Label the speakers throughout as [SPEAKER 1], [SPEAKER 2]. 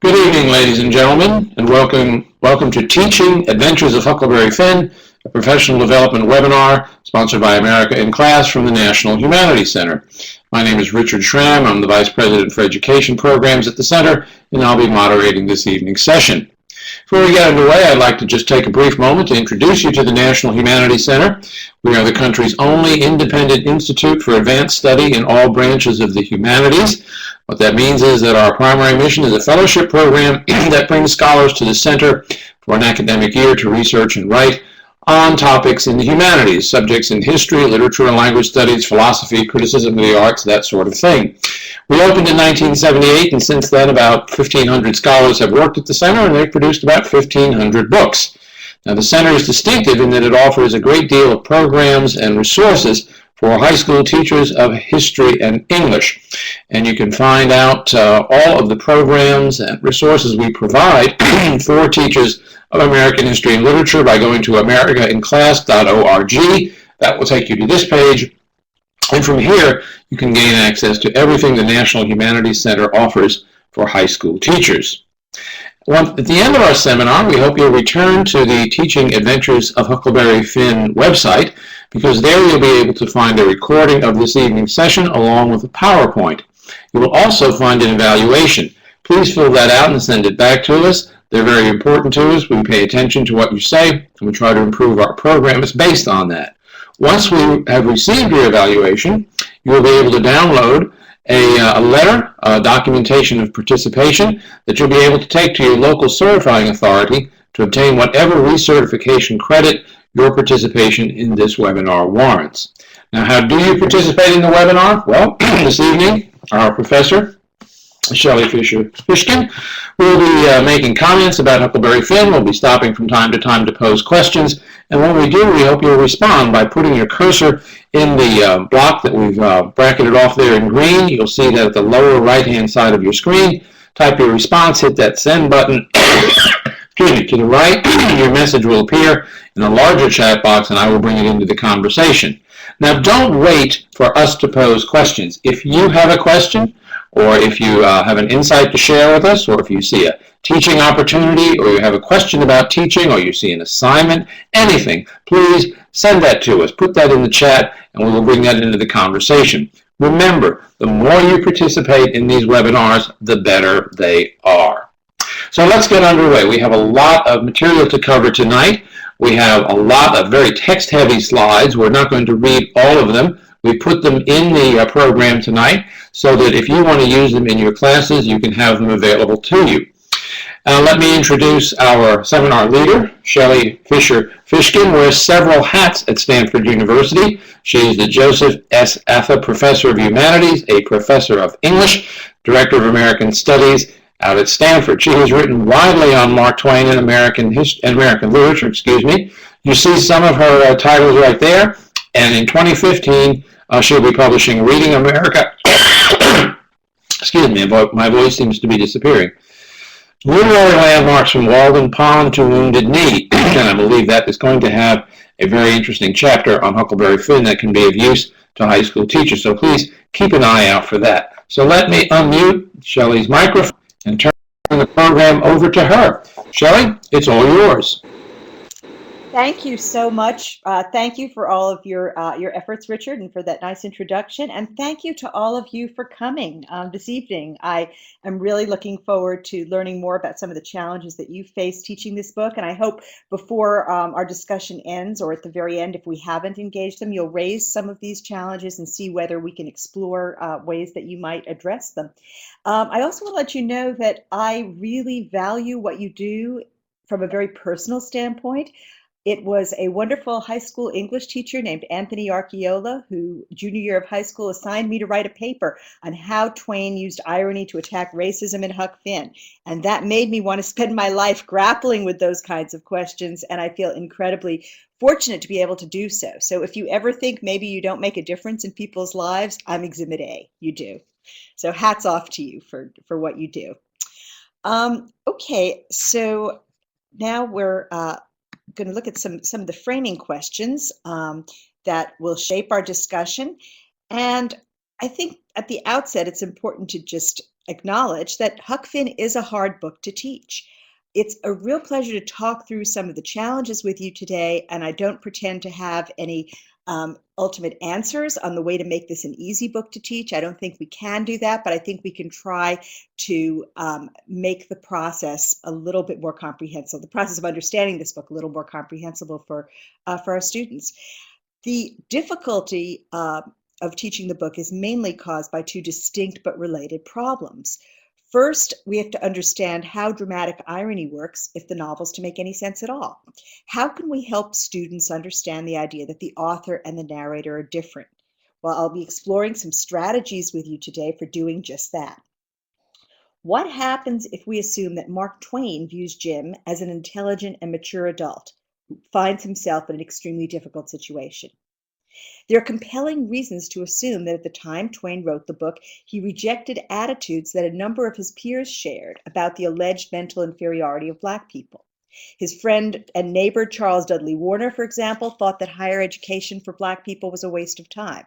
[SPEAKER 1] Good evening, ladies and gentlemen, and welcome to Teaching Adventures of Huckleberry Finn, a professional development webinar sponsored by America in Class from the National Humanities Center. My name is Richard Schramm. I'm the Vice President for Education Programs at the Center, and I'll be moderating this evening's session. Before we get underway, I'd like to just take a brief moment to introduce you to the National Humanities Center. We are the country's only independent institute for advanced study in all branches of the humanities. What that means is that our primary mission is a fellowship program that brings scholars to the center for an academic year to research and write on topics in the humanities, subjects in history, literature and language studies, philosophy, criticism of the arts, that sort of thing. We opened in 1978, and since then about 1,500 scholars have worked at the center, and they've produced about 1,500 books. Now, the center is distinctive in that it offers a great deal of programs and resources for high school teachers of history and English. And you can find out all of the programs and resources we provide for teachers of American history and literature by going to americainclass.org. That will take you to this page. And from here, you can gain access to everything the National Humanities Center offers for high school teachers. At the end of our seminar, we hope you'll return to the Teaching Adventures of Huckleberry Finn website, because there you'll be able to find a recording of this evening's session along with a PowerPoint. You will also find an evaluation. Please fill that out and send it back to us. They're very important to us. We pay attention to what you say, and we try to improve our programs based on that. Once we have received your evaluation, you will be able to download a letter, a documentation of participation that you'll be able to take to your local certifying authority to obtain whatever recertification credit your participation in this webinar warrants. Now, how do you participate in the webinar? Well, this evening, our professor, Shelley Fisher-Fishkin, will be making comments about Huckleberry Finn. We'll be stopping from time to pose questions. And when we do, we hope you'll respond by putting your cursor in the block that we've bracketed off there in green. You'll see that at the lower right-hand side of your screen. Type your response, hit that send button. Excuse me, to the right, your message will appear in a larger chat box, and I will bring it into the conversation. Now, don't wait for us to pose questions. If you have a question, or if you have an insight to share with us, or if you see a teaching opportunity, or you have a question about teaching, or you see an assignment, anything, please send that to us. Put that in the chat, and we will bring that into the conversation. Remember, the more you participate in these webinars, the better they are. So let's get underway. We have a lot of material to cover tonight. We have a lot of very text-heavy slides. We're not going to read all of them. We put them in the program tonight so that if you want to use them in your classes, you can have them available to you. Let me introduce our seminar leader, Shelley Fisher-Fishkin, wears several hats at Stanford University. She is the Joseph S. Atha Professor of Humanities, a Professor of English, Director of American Studies out at Stanford. She has written widely on Mark Twain and American literature. You see some of her titles right there. And in 2015, she'll be publishing Reading America. Excuse me, my voice seems to be disappearing. Literary Landmarks from Walden Pond to Wounded Knee. And I believe that is going to have a very interesting chapter on Huckleberry Finn that can be of use to high school teachers. So please keep an eye out for that. So let me unmute Shelley's microphone and turn the program over to her. Shelley, it's all yours.
[SPEAKER 2] Thank you so much. Thank you for all of your efforts, Richard, and for that nice introduction. And thank you to all of you for coming this evening. I am really looking forward to learning more about some of the challenges that you face teaching this book. And I hope before our discussion ends, or at the very end, if we haven't engaged them, you'll raise some of these challenges and see whether we can explore ways that you might address them. I also want to let you know that I really value what you do from a very personal standpoint. It was a wonderful high school English teacher named Anthony Archiola who, junior year of high school, assigned me to write a paper on how Twain used irony to attack racism in Huck Finn. And that made me want to spend my life grappling with those kinds of questions, and I feel incredibly fortunate to be able to do so. So if you ever think maybe you don't make a difference in people's lives, I'm Exhibit A. You do. So hats off to you for what you do. Okay, so now we're going to look at some of the framing questions that will shape our discussion. And I think at the outset, it's important to just acknowledge that Huck Finn is a hard book to teach. It's a real pleasure to talk through some of the challenges with you today, and I don't pretend to have any ultimate answers on the way to make this an easy book to teach. I don't think we can do that, but I think we can try to make the process a little bit more comprehensible, the process of understanding this book a little more comprehensible for our students. The difficulty of teaching the book is mainly caused by two distinct but related problems. First, we have to understand how dramatic irony works if the novel's to make any sense at all. How can we help students understand the idea that the author and the narrator are different? Well, I'll be exploring some strategies with you today for doing just that. What happens if we assume that Mark Twain views Jim as an intelligent and mature adult who finds himself in an extremely difficult situation? There are compelling reasons to assume that at the time Twain wrote the book, he rejected attitudes that a number of his peers shared about the alleged mental inferiority of Black people. His friend and neighbor Charles Dudley Warner, for example, thought that higher education for Black people was a waste of time.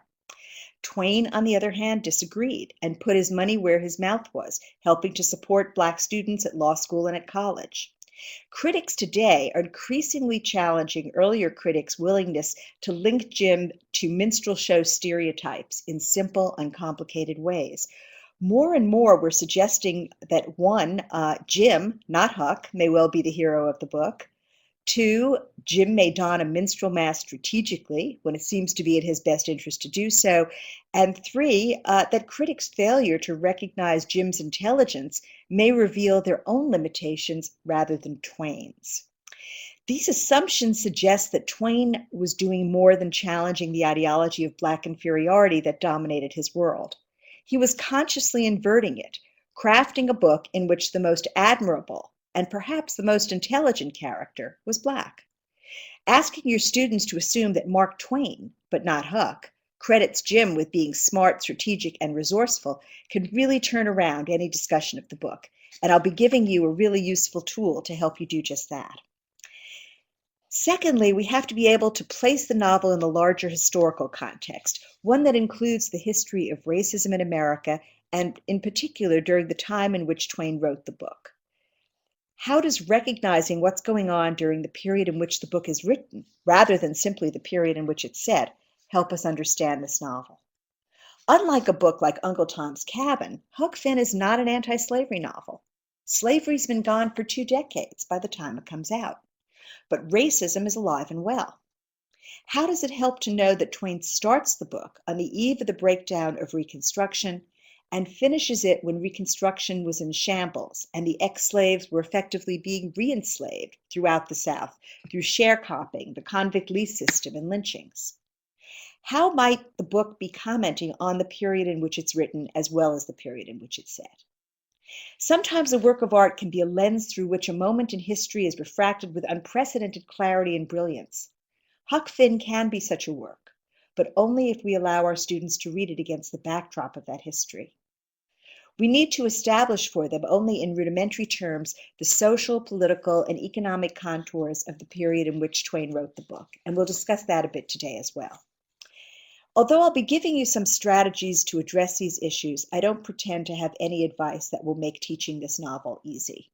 [SPEAKER 2] Twain, on the other hand, disagreed and put his money where his mouth was, helping to support Black students at law school and at college. Critics today are increasingly challenging earlier critics' willingness to link Jim to minstrel show stereotypes in simple, uncomplicated ways. More and more, we're suggesting that one, Jim, not Huck, may well be the hero of the book. Two, Jim may don a minstrel mask strategically when it seems to be in his best interest to do so. And three, that critics' failure to recognize Jim's intelligence may reveal their own limitations rather than Twain's. These assumptions suggest that Twain was doing more than challenging the ideology of Black inferiority that dominated his world. He was consciously inverting it, crafting a book in which the most admirable and perhaps the most intelligent character was Black. Asking your students to assume that Mark Twain, but not Huck, credits Jim with being smart, strategic, and resourceful can really turn around any discussion of the book. And I'll be giving you a really useful tool to help you do just that. Secondly, we have to be able to place the novel in the larger historical context, one that includes the history of racism in America, and in particular during the time in which Twain wrote the book. How does recognizing what's going on during the period in which the book is written, rather than simply the period in which it's set, help us understand this novel? Unlike a book like Uncle Tom's Cabin, Huck Finn is not an anti-slavery novel. Slavery's been gone for 2 decades by the time it comes out. But racism is alive and well. How does it help to know that Twain starts the book on the eve of the breakdown of Reconstruction and finishes it when Reconstruction was in shambles and the ex-slaves were effectively being re-enslaved throughout the South through sharecropping, the convict lease system, and lynchings? How might the book be commenting on the period in which it's written as well as the period in which it's set? Sometimes a work of art can be a lens through which a moment in history is refracted with unprecedented clarity and brilliance. Huck Finn can be such a work, but only if we allow our students to read it against the backdrop of that history. We need to establish for them only in rudimentary terms the social, political, and economic contours of the period in which Twain wrote the book, and we'll discuss that a bit today as well. Although I'll be giving you some strategies to address these issues, I don't pretend to have any advice that will make teaching this novel easy.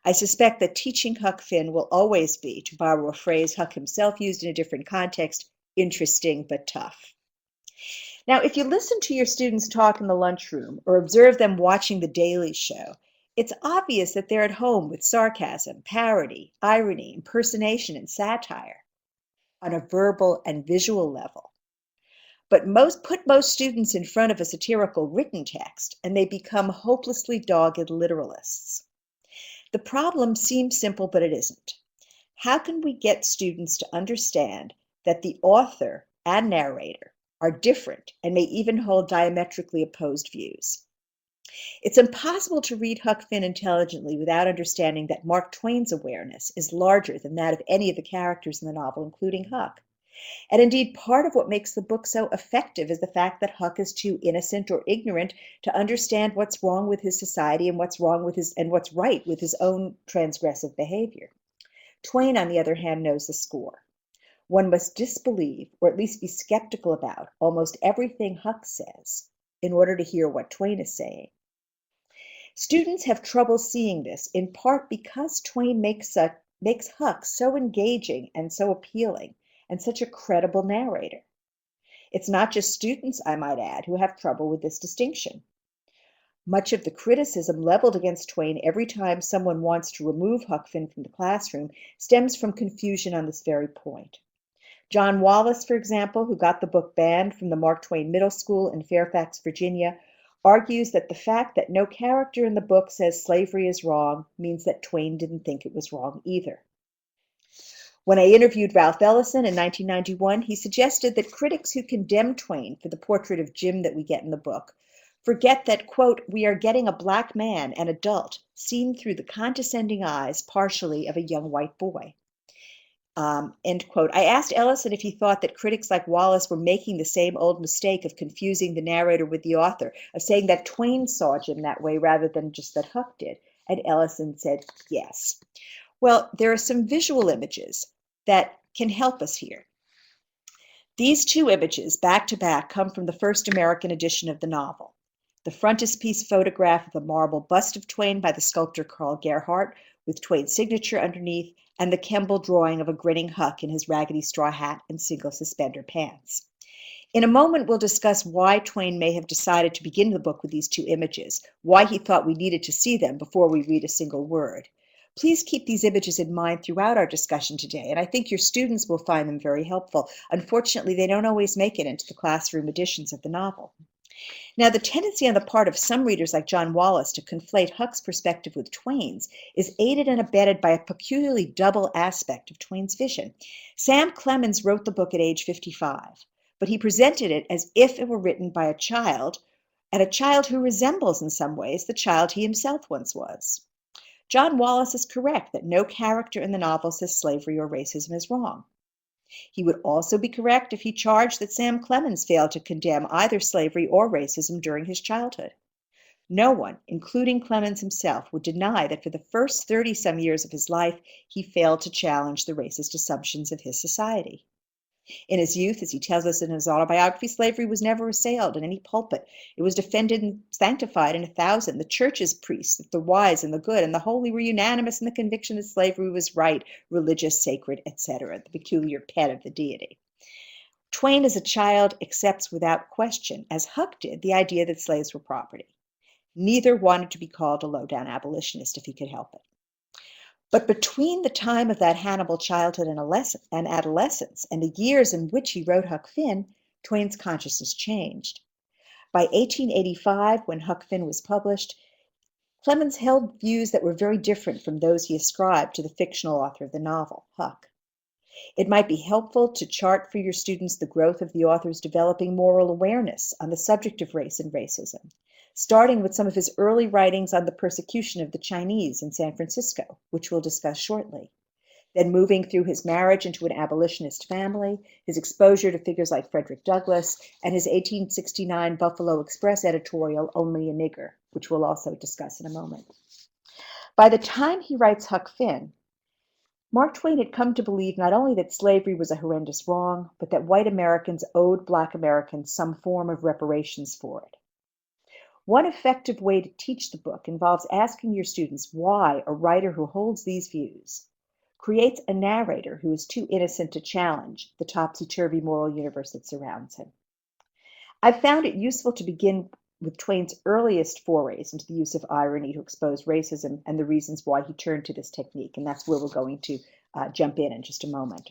[SPEAKER 2] I suspect that teaching Huck Finn will always be, to borrow a phrase Huck himself used in a different context, interesting but tough. Now, if you listen to your students talk in the lunchroom or observe them watching The Daily Show, it's obvious that they're at home with sarcasm, parody, irony, impersonation, and satire on a verbal and visual level. But put most students in front of a satirical written text, and they become hopelessly dogged literalists. The problem seems simple, but it isn't. How can we get students to understand that the author and narrator are different and may even hold diametrically opposed views? It's impossible to read Huck Finn intelligently without understanding that Mark Twain's awareness is larger than that of any of the characters in the novel, including Huck. And indeed, part of what makes the book so effective is the fact that Huck is too innocent or ignorant to understand what's wrong with his society and what's right with his own transgressive behavior. Twain, on the other hand, knows the score. One must disbelieve, or at least be skeptical about, almost everything Huck says in order to hear what Twain is saying. Students have trouble seeing this, in part because Twain makes Huck so engaging and so appealing, and such a credible narrator. It's not just students, I might add, who have trouble with this distinction. Much of the criticism leveled against Twain every time someone wants to remove Huck Finn from the classroom stems from confusion on this very point. John Wallace, for example, who got the book banned from the Mark Twain Middle School in Fairfax, Virginia, argues that the fact that no character in the book says slavery is wrong means that Twain didn't think it was wrong either. When I interviewed Ralph Ellison in 1991, he suggested that critics who condemn Twain for the portrait of Jim that we get in the book forget that, quote, we are getting a black man, an adult, seen through the condescending eyes, partially, of a young white boy. End quote. I asked Ellison if he thought that critics like Wallace were making the same old mistake of confusing the narrator with the author, of saying that Twain saw Jim that way rather than just that Huck did. And Ellison said yes. Well, there are some visual images that can help us here. These two images, back to back, come from the first American edition of the novel. The frontispiece photograph of a marble bust of Twain by the sculptor Carl Gerhardt, with Twain's signature underneath, and the Kemble drawing of a grinning Huck in his raggedy straw hat and single suspender pants. In a moment, we'll discuss why Twain may have decided to begin the book with these two images, why he thought we needed to see them before we read a single word. Please keep these images in mind throughout our discussion today, and I think your students will find them very helpful. Unfortunately, they don't always make it into the classroom editions of the novel. Now, the tendency on the part of some readers like John Wallace to conflate Huck's perspective with Twain's is aided and abetted by a peculiarly double aspect of Twain's vision. Sam Clemens wrote the book at age 55, but he presented it as if it were written by a child, and a child who resembles in some ways the child he himself once was. John Wallace is correct that no character in the novel says slavery or racism is wrong. He would also be correct if he charged that Sam Clemens failed to condemn either slavery or racism during his childhood. No one, including Clemens himself, would deny that for the first 30-some years of his life, he failed to challenge the racist assumptions of his society. In his youth, as he tells us in his autobiography, slavery was never assailed in any pulpit. It was defended and sanctified in 1,000. The church's priests, the wise and the good and the holy, were unanimous in the conviction that slavery was right, religious, sacred, etc., the peculiar pet of the deity. Twain, as a child, accepts without question, as Huck did, the idea that slaves were property. Neither wanted to be called a low-down abolitionist if he could help it. But between the time of that Hannibal childhood and adolescence and the years in which he wrote Huck Finn, Twain's consciousness changed. By 1885, when Huck Finn was published, Clemens held views that were very different from those he ascribed to the fictional author of the novel, Huck. It might be helpful to chart for your students the growth of the author's developing moral awareness on the subject of race and racism, starting with some of his early writings on the persecution of the Chinese in San Francisco, which we'll discuss shortly. Then moving through his marriage into an abolitionist family, his exposure to figures like Frederick Douglass, and his 1869 Buffalo Express editorial, Only a Nigger, which we'll also discuss in a moment. By the time he writes Huck Finn, Mark Twain had come to believe not only that slavery was a horrendous wrong, but that white Americans owed Black Americans some form of reparations for it. One effective way to teach the book involves asking your students why a writer who holds these views creates a narrator who is too innocent to challenge the topsy-turvy moral universe that surrounds him. I've found it useful to begin with Twain's earliest forays into the use of irony to expose racism and the reasons why he turned to this technique, and that's where we're going to jump in just a moment.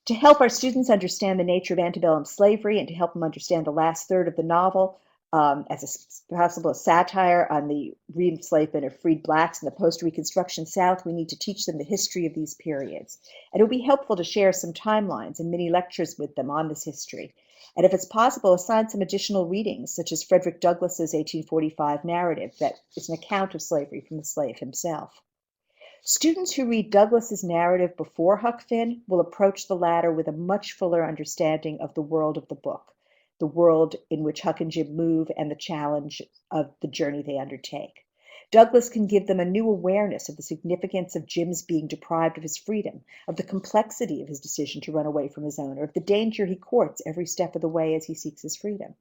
[SPEAKER 2] To help our students understand the nature of antebellum slavery and to help them understand the last third of the novel, as a possible satire on the re-enslavement of freed Blacks in the post-Reconstruction South, we need to teach them the history of these periods. And it will be helpful to share some timelines and mini lectures with them on this history. And if it's possible, assign some additional readings, such as Frederick Douglass's 1845 narrative that is an account of slavery from the slave himself. Students who read Douglass's narrative before Huck Finn will approach the latter with a much fuller understanding of the world of the book, the world in which Huck and Jim move and the challenge of the journey they undertake. Douglass can give them a new awareness of the significance of Jim's being deprived of his freedom, of the complexity of his decision to run away from his owner, of the danger he courts every step of the way as he seeks his freedom.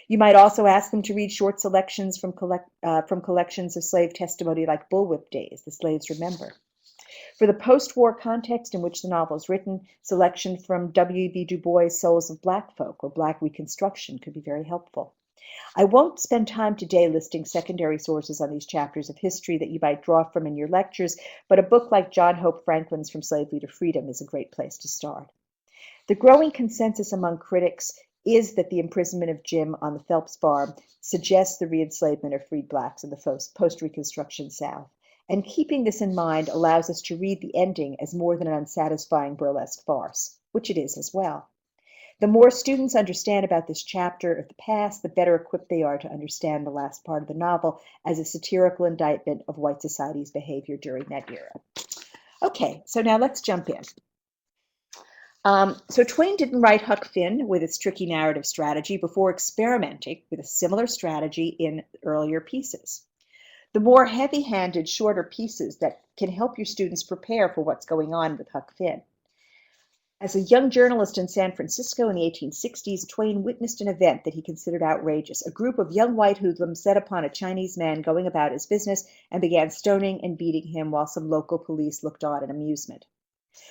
[SPEAKER 2] You might also ask them to read short selections from collections of slave testimony like Bullwhip Days, The Slaves Remember. For the post-war context in which the novel is written, selection from W.B. Du Bois' Souls of Black Folk or Black Reconstruction could be very helpful. I won't spend time today listing secondary sources on these chapters of history that you might draw from in your lectures, but a book like John Hope Franklin's From Slavery to Freedom is a great place to start. The growing consensus among critics is that the imprisonment of Jim on the Phelps farm suggests the re-enslavement of freed blacks in the post-Reconstruction South. And keeping this in mind allows us to read the ending as more than an unsatisfying burlesque farce, which it is as well. The more students understand about this chapter of the past, the better equipped they are to understand the last part of the novel as a satirical indictment of white society's behavior during that era. Okay, so now let's jump in. So Twain didn't write Huck Finn with its tricky narrative strategy before experimenting with a similar strategy in earlier pieces. The more heavy-handed, shorter pieces that can help your students prepare for what's going on with Huck Finn. As a young journalist in San Francisco in the 1860s, Twain witnessed an event that he considered outrageous. A group of young white hoodlums set upon a Chinese man going about his business and began stoning and beating him while some local police looked on in amusement.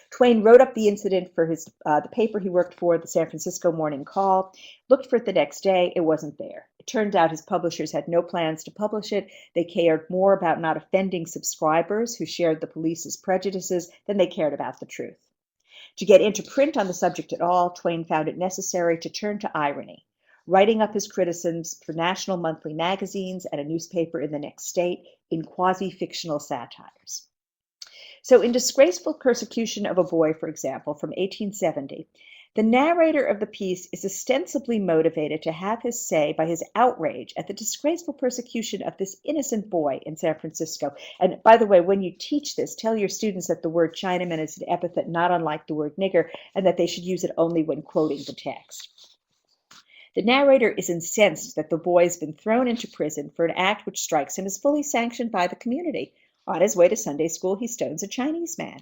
[SPEAKER 2] Twain wrote up the incident for the paper he worked for, the San Francisco Morning Call, looked for it the next day. It wasn't there. It turned out his publishers had no plans to publish it. They cared more about not offending subscribers who shared the police's prejudices than they cared about the truth. To get into print on the subject at all, Twain found it necessary to turn to irony, writing up his criticisms for national monthly magazines and a newspaper in the next state in quasi-fictional satires. So in Disgraceful Persecution of a Boy, for example, from 1870, the narrator of the piece is ostensibly motivated to have his say by his outrage at the disgraceful persecution of this innocent boy in San Francisco. And by the way, when you teach this, tell your students that the word Chinaman is an epithet not unlike the word nigger, and that they should use it only when quoting the text. The narrator is incensed that the boy has been thrown into prison for an act which strikes him as fully sanctioned by the community. On his way to Sunday school, he stones a Chinese man.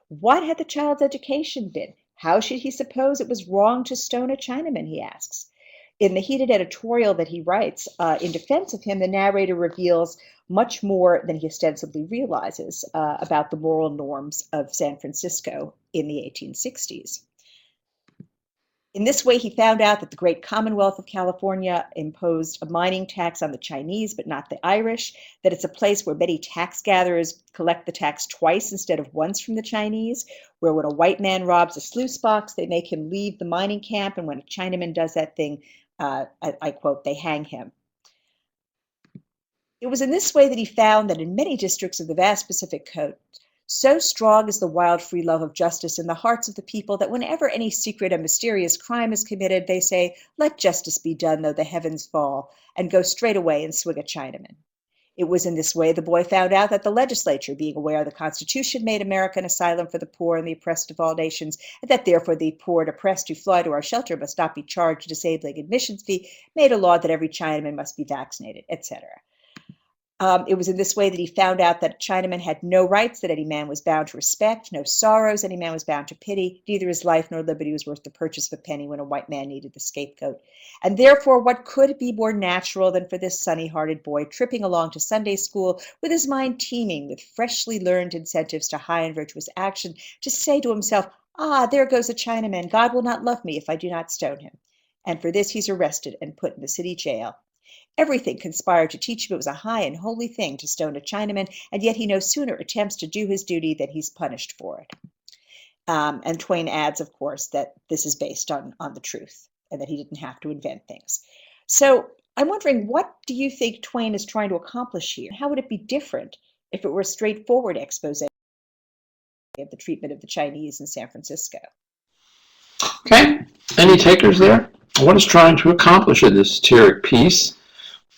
[SPEAKER 2] What had the child's education been? How should he suppose it was wrong to stone a Chinaman, he asks. In the heated editorial that he writes in defense of him, the narrator reveals much more than he ostensibly realizes about the moral norms of San Francisco in the 1860s. In this way, he found out that the great Commonwealth of California imposed a mining tax on the Chinese, but not the Irish, that it's a place where many tax gatherers collect the tax twice instead of once from the Chinese, where when a white man robs a sluice box, they make him leave the mining camp, and when a Chinaman does that thing, I quote, they hang him. It was in this way that he found that in many districts of the vast Pacific coast, so strong is the wild free love of justice in the hearts of the people that whenever any secret and mysterious crime is committed, they say, "Let justice be done, though the heavens fall," and go straight away and swing a Chinaman. It was in this way the boy found out that the legislature, being aware the Constitution made America an asylum for the poor and the oppressed of all nations, and that therefore the poor and oppressed who fly to our shelter must not be charged a disabling admissions fee, made a law that every Chinaman must be vaccinated, etc. It was in this way that he found out that Chinaman had no rights that any man was bound to respect, no sorrows any man was bound to pity, neither his life nor liberty was worth the purchase of a penny when a white man needed the scapegoat. And therefore, what could be more natural than for this sunny-hearted boy tripping along to Sunday school with his mind teeming with freshly learned incentives to high and virtuous action, to say to himself, "Ah, there goes a Chinaman. God will not love me if I do not stone him." And for this he's arrested and put in the city jail. Everything conspired to teach him it was a high and holy thing to stone a Chinaman, and yet he no sooner attempts to do his duty than he's punished for it. And Twain adds, of course, that this is based on the truth and that he didn't have to invent things. So I'm wondering, what do you think Twain is trying to accomplish here? How would it be different if it were a straightforward expose of the treatment of the Chinese in San Francisco?
[SPEAKER 1] Okay, any takers there? What is trying to accomplish in this satiric piece?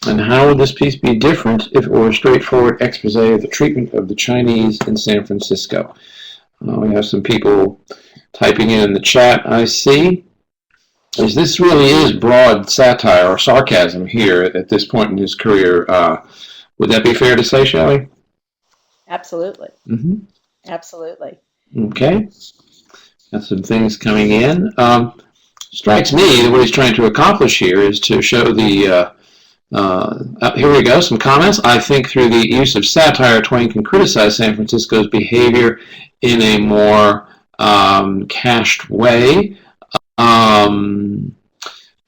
[SPEAKER 1] And how would this piece be different if it were a straightforward expose of the treatment of the Chinese in San Francisco? We have some people typing in the chat, I see. This really is broad satire or sarcasm here at this point in his career. Would that be fair to say, Shelley?
[SPEAKER 2] Absolutely.
[SPEAKER 1] Mm-hmm.
[SPEAKER 2] Absolutely.
[SPEAKER 1] Okay. Got some things coming in. strikes me that what he's trying to accomplish here is to show the here we go, some comments. I think through the use of satire, Twain can criticize San Francisco's behavior in a more cached way.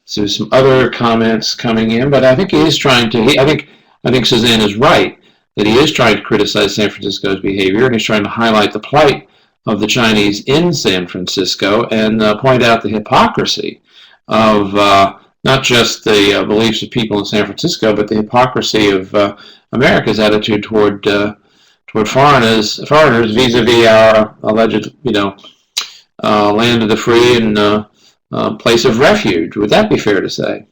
[SPEAKER 1] So some other comments coming in, but I think he is trying to. I think Suzanne is right that he is trying to criticize San Francisco's behavior, and he's trying to highlight the plight of the Chinese in San Francisco and point out the hypocrisy of not just the beliefs of people in San Francisco, but the hypocrisy of America's attitude toward foreigners vis-a-vis our alleged, land of the free and place of refuge. Would that be fair to say?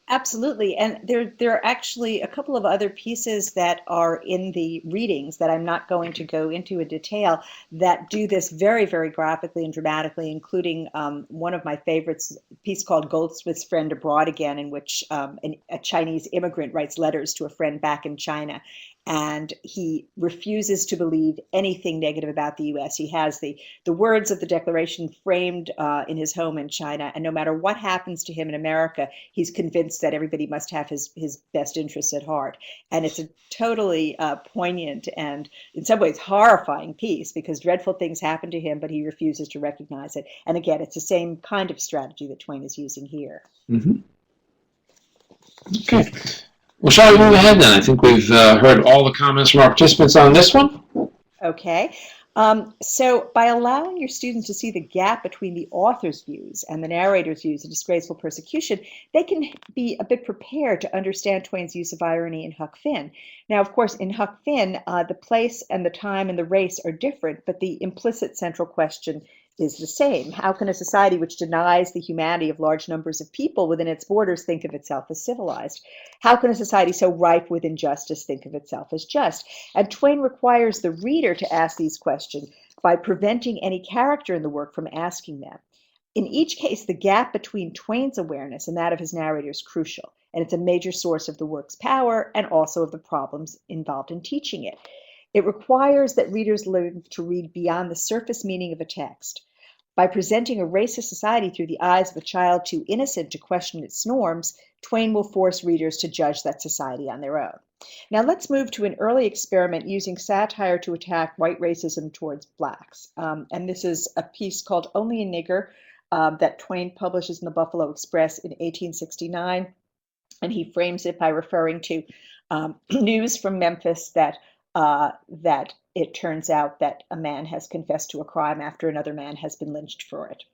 [SPEAKER 2] Absolutely. And there are actually a couple of other pieces that are in the readings that I'm not going to go into in detail that do this very, very graphically and dramatically, including one of my favorites, a piece called Goldsmith's Friend Abroad Again, in which a Chinese immigrant writes letters to a friend back in China. And he refuses to believe anything negative about the U.S. He has the words of the Declaration framed in his home in China, and no matter what happens to him in America, he's convinced that everybody must have his best interests at heart. And it's a totally poignant and in some ways horrifying piece because dreadful things happen to him, but he refuses to recognize it. And again, it's the same kind of strategy that Twain is using here.
[SPEAKER 1] Mm-hmm. Okay. Well, shall we move ahead then? I think we've heard all the comments from our participants on this one.
[SPEAKER 2] Okay. So by allowing your students to see the gap between the author's views and the narrator's views of disgraceful persecution, they can be a bit prepared to understand Twain's use of irony in Huck Finn. Now, of course, in Huck Finn, the place and the time and the race are different, but the implicit central question is the same. How can a society which denies the humanity of large numbers of people within its borders think of itself as civilized? How can a society so rife with injustice think of itself as just? And Twain requires the reader to ask these questions by preventing any character in the work from asking them. In each case, the gap between Twain's awareness and that of his narrator is crucial, and it's a major source of the work's power and also of the problems involved in teaching it. It requires that readers learn to read beyond the surface meaning of a text. By presenting a racist society through the eyes of a child too innocent to question its norms, Twain will force readers to judge that society on their own. Now let's move to an early experiment using satire to attack white racism towards blacks. And this is a piece called Only a Nigger that Twain publishes in the Buffalo Express in 1869. And he frames it by referring to news from Memphis that it turns out that a man has confessed to a crime after another man has been lynched for it.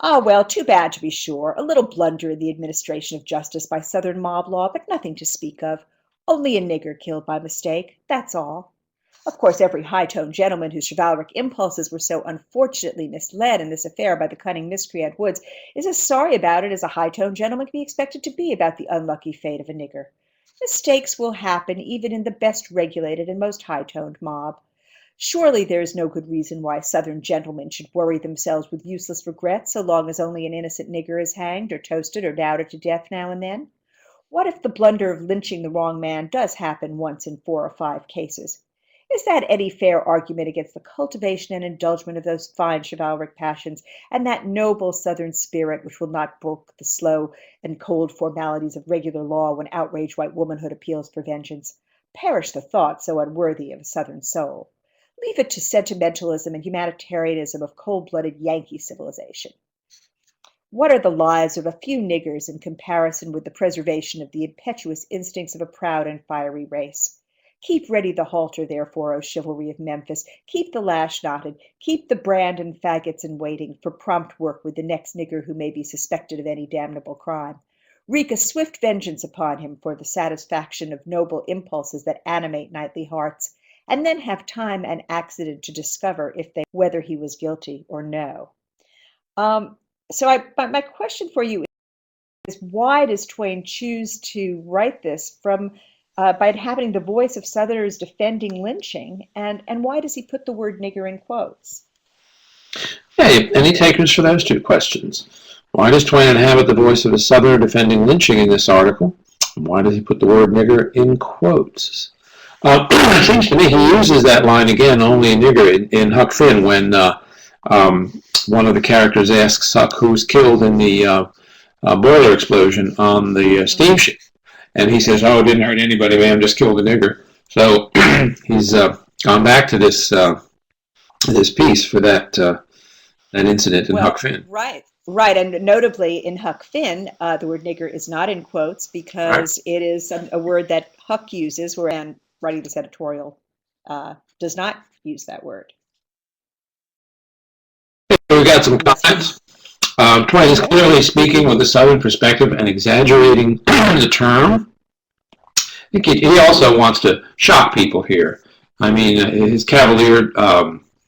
[SPEAKER 2] Ah, well, too bad to be sure. A little blunder in the administration of justice by Southern mob law, but nothing to speak of. Only a nigger killed by mistake, that's all. Of course, every high-toned gentleman whose chivalric impulses were so unfortunately misled in this affair by the cunning miscreant Woods is as sorry about it as a high-toned gentleman can be expected to be about the unlucky fate of a nigger. Mistakes will happen even in the best regulated and most high-toned mob. Surely there is no good reason why Southern gentlemen should worry themselves with useless regrets so long as only an innocent nigger is hanged or toasted or doubted to death now and then? What if the blunder of lynching the wrong man does happen once in 4 or 5 cases? Is that any fair argument against the cultivation and indulgence of those fine chivalric passions and that noble Southern spirit which will not brook the slow and cold formalities of regular law when outraged white womanhood appeals for vengeance? Perish the thought so unworthy of a Southern soul. Leave it to sentimentalism and humanitarianism of cold-blooded Yankee civilization. What are the lives of a few niggers in comparison with the preservation of the impetuous instincts of a proud and fiery race? Keep ready the halter, therefore, O chivalry of Memphis. Keep the lash knotted. Keep the brand and faggots in waiting for prompt work with the next nigger who may be suspected of any damnable crime. Wreak a swift vengeance upon him for the satisfaction of noble impulses that animate knightly hearts, and then have time and accident to discover whether he was guilty or no. My question for you is, why does Twain choose to write this by inhabiting the voice of Southerners defending lynching, and why does he put the word nigger in quotes?
[SPEAKER 1] Hey, any takers for those 2 questions? Why does Twain inhabit the voice of a Southerner defending lynching in this article? And why does he put the word nigger in quotes? It seems to me he uses that line again, only a nigger, in Huck Finn when one of the characters asks Huck who was killed in the boiler explosion on the steamship. And he says, "Oh, it didn't hurt anybody, man, just killed a nigger." So he's gone back to this piece for that incident in Huck Finn.
[SPEAKER 2] Right, and notably in Huck Finn, the word nigger is not in quotes because it is a word that Huck uses, whereas writing this editorial does not use that word.
[SPEAKER 1] We got some comments. Twain is clearly speaking with a Southern perspective and exaggerating the term. I think he also wants to shock people here. I mean, his cavalier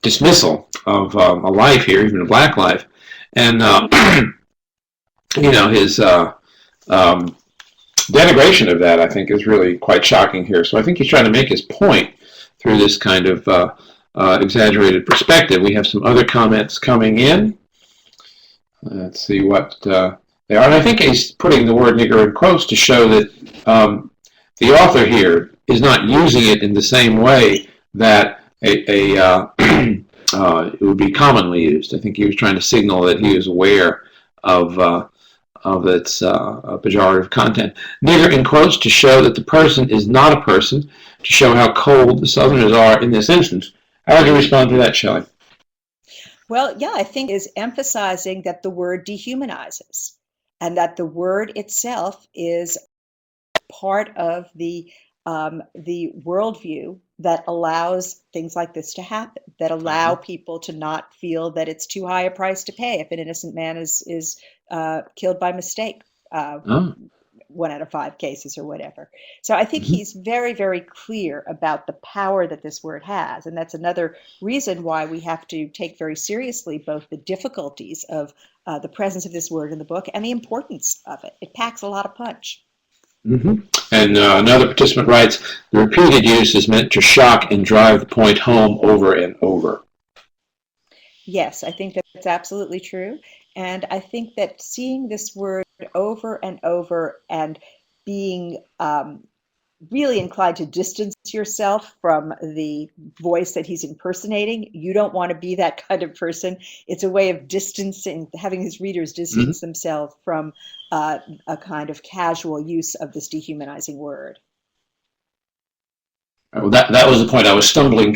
[SPEAKER 1] dismissal of a life here, even a black life, and his denigration of that, I think, is really quite shocking here. So I think he's trying to make his point through this kind of exaggerated perspective. We have some other comments coming in. Let's see what they are. And I think he's putting the word nigger in quotes to show that the author here is not using it in the same way that it would be commonly used. I think he was trying to signal that he was aware of its pejorative content. Nigger in quotes to show that the person is not a person, to show how cold the Southerners are in this instance. How would you respond to that, Shelley?
[SPEAKER 2] Well, yeah, I think is emphasizing that the word dehumanizes and that the word itself is part of the worldview that allows things like this to happen, that allow people to not feel that it's too high a price to pay if an innocent man is killed by mistake. 1 out of 5 cases or whatever. So I think he's very, very clear about the power that this word has. And that's another reason why we have to take very seriously both the difficulties of the presence of this word in the book and the importance of it. It packs a lot of punch. And
[SPEAKER 1] another participant writes, the repeated use is meant to shock and drive the point home over and over.
[SPEAKER 2] Yes, I think that's absolutely true. And I think that seeing this word over and over and being really inclined to distance yourself from the voice that he's impersonating, you don't want to be that kind of person. It's a way of distancing, having his readers distance themselves from a kind of casual use of this dehumanizing word.
[SPEAKER 1] Well, that was the point. I was stumbling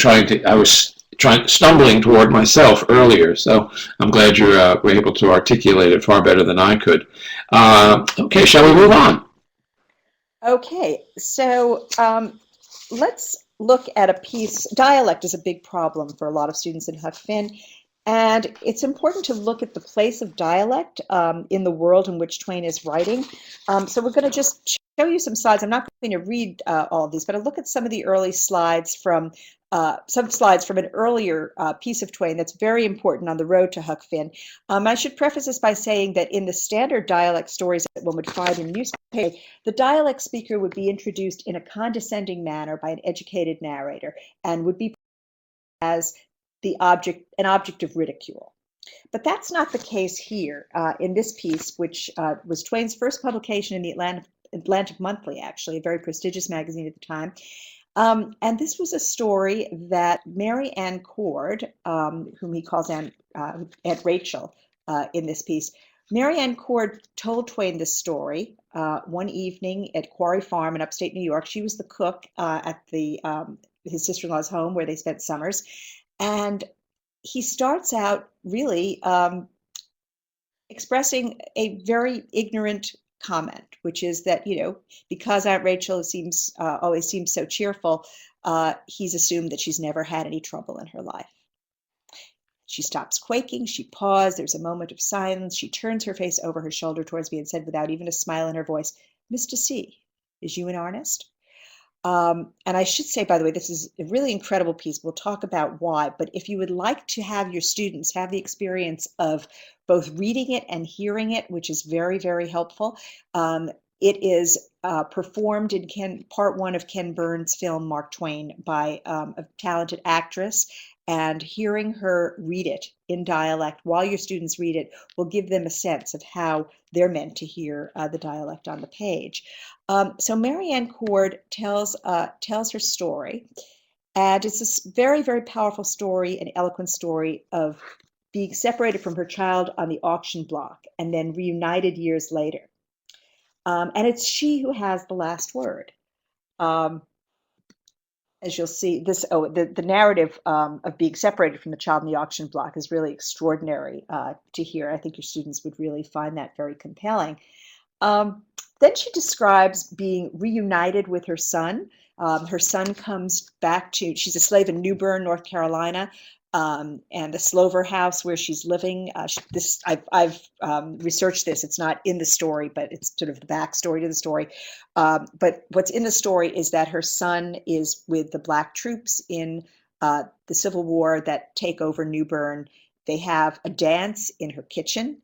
[SPEAKER 1] toward myself earlier, so I'm glad you were able to articulate it far better than I could. Okay, shall we move on?
[SPEAKER 2] Okay, so let's look at a piece. Dialect is a big problem for a lot of students in Huck Finn, and it's important to look at the place of dialect in the world in which Twain is writing. So we're going to just show you some slides. I'm not going to read all of these, but I'll look at some of the early slides from an earlier piece of Twain that's very important on the road to Huck Finn. I should preface this by saying that in the standard dialect stories that one would find in newspapers, the dialect speaker would be introduced in a condescending manner by an educated narrator and would be as an object of ridicule. But that's not the case here in this piece, which was Twain's first publication in the Atlantic Monthly, actually, a very prestigious magazine at the time. And this was a story that Mary Ann Cord, whom he calls Aunt Rachel in this piece, Mary Ann Cord told Twain this story one evening at Quarry Farm in upstate New York. She was the cook at his sister-in-law's home where they spent summers. And he starts out really expressing a very ignorant comment, which is that, because Aunt Rachel always seems so cheerful, he's assumed that she's never had any trouble in her life. She stops quaking, she paused, there's a moment of silence, she turns her face over her shoulder towards me and said without even a smile in her voice, "Mr. C, is you in earnest?" And I should say, by the way, this is a really incredible piece. We'll talk about why, but if you would like to have your students have the experience of both reading it and hearing it, which is very, very helpful, it is performed in part 1 of Ken Burns' film Mark Twain by a talented actress, and hearing her read it in dialect while your students read it will give them a sense of how they're meant to hear the dialect on the page. So Mary Ann Cord tells her story, and it's a very, very powerful story, an eloquent story of being separated from her child on the auction block and then reunited years later. And it's she who has the last word. As you'll see, the narrative of being separated from the child in the auction block is really extraordinary to hear. I think your students would really find that very compelling. Then she describes being reunited with her son. Her son comes back she's a slave in New Bern, North Carolina, and the Slover house where she's living. I've researched this. It's not in the story, but it's sort of the backstory to the story. But what's in the story is that her son is with the Black troops in the Civil War that take over New Bern. They have a dance in her kitchen.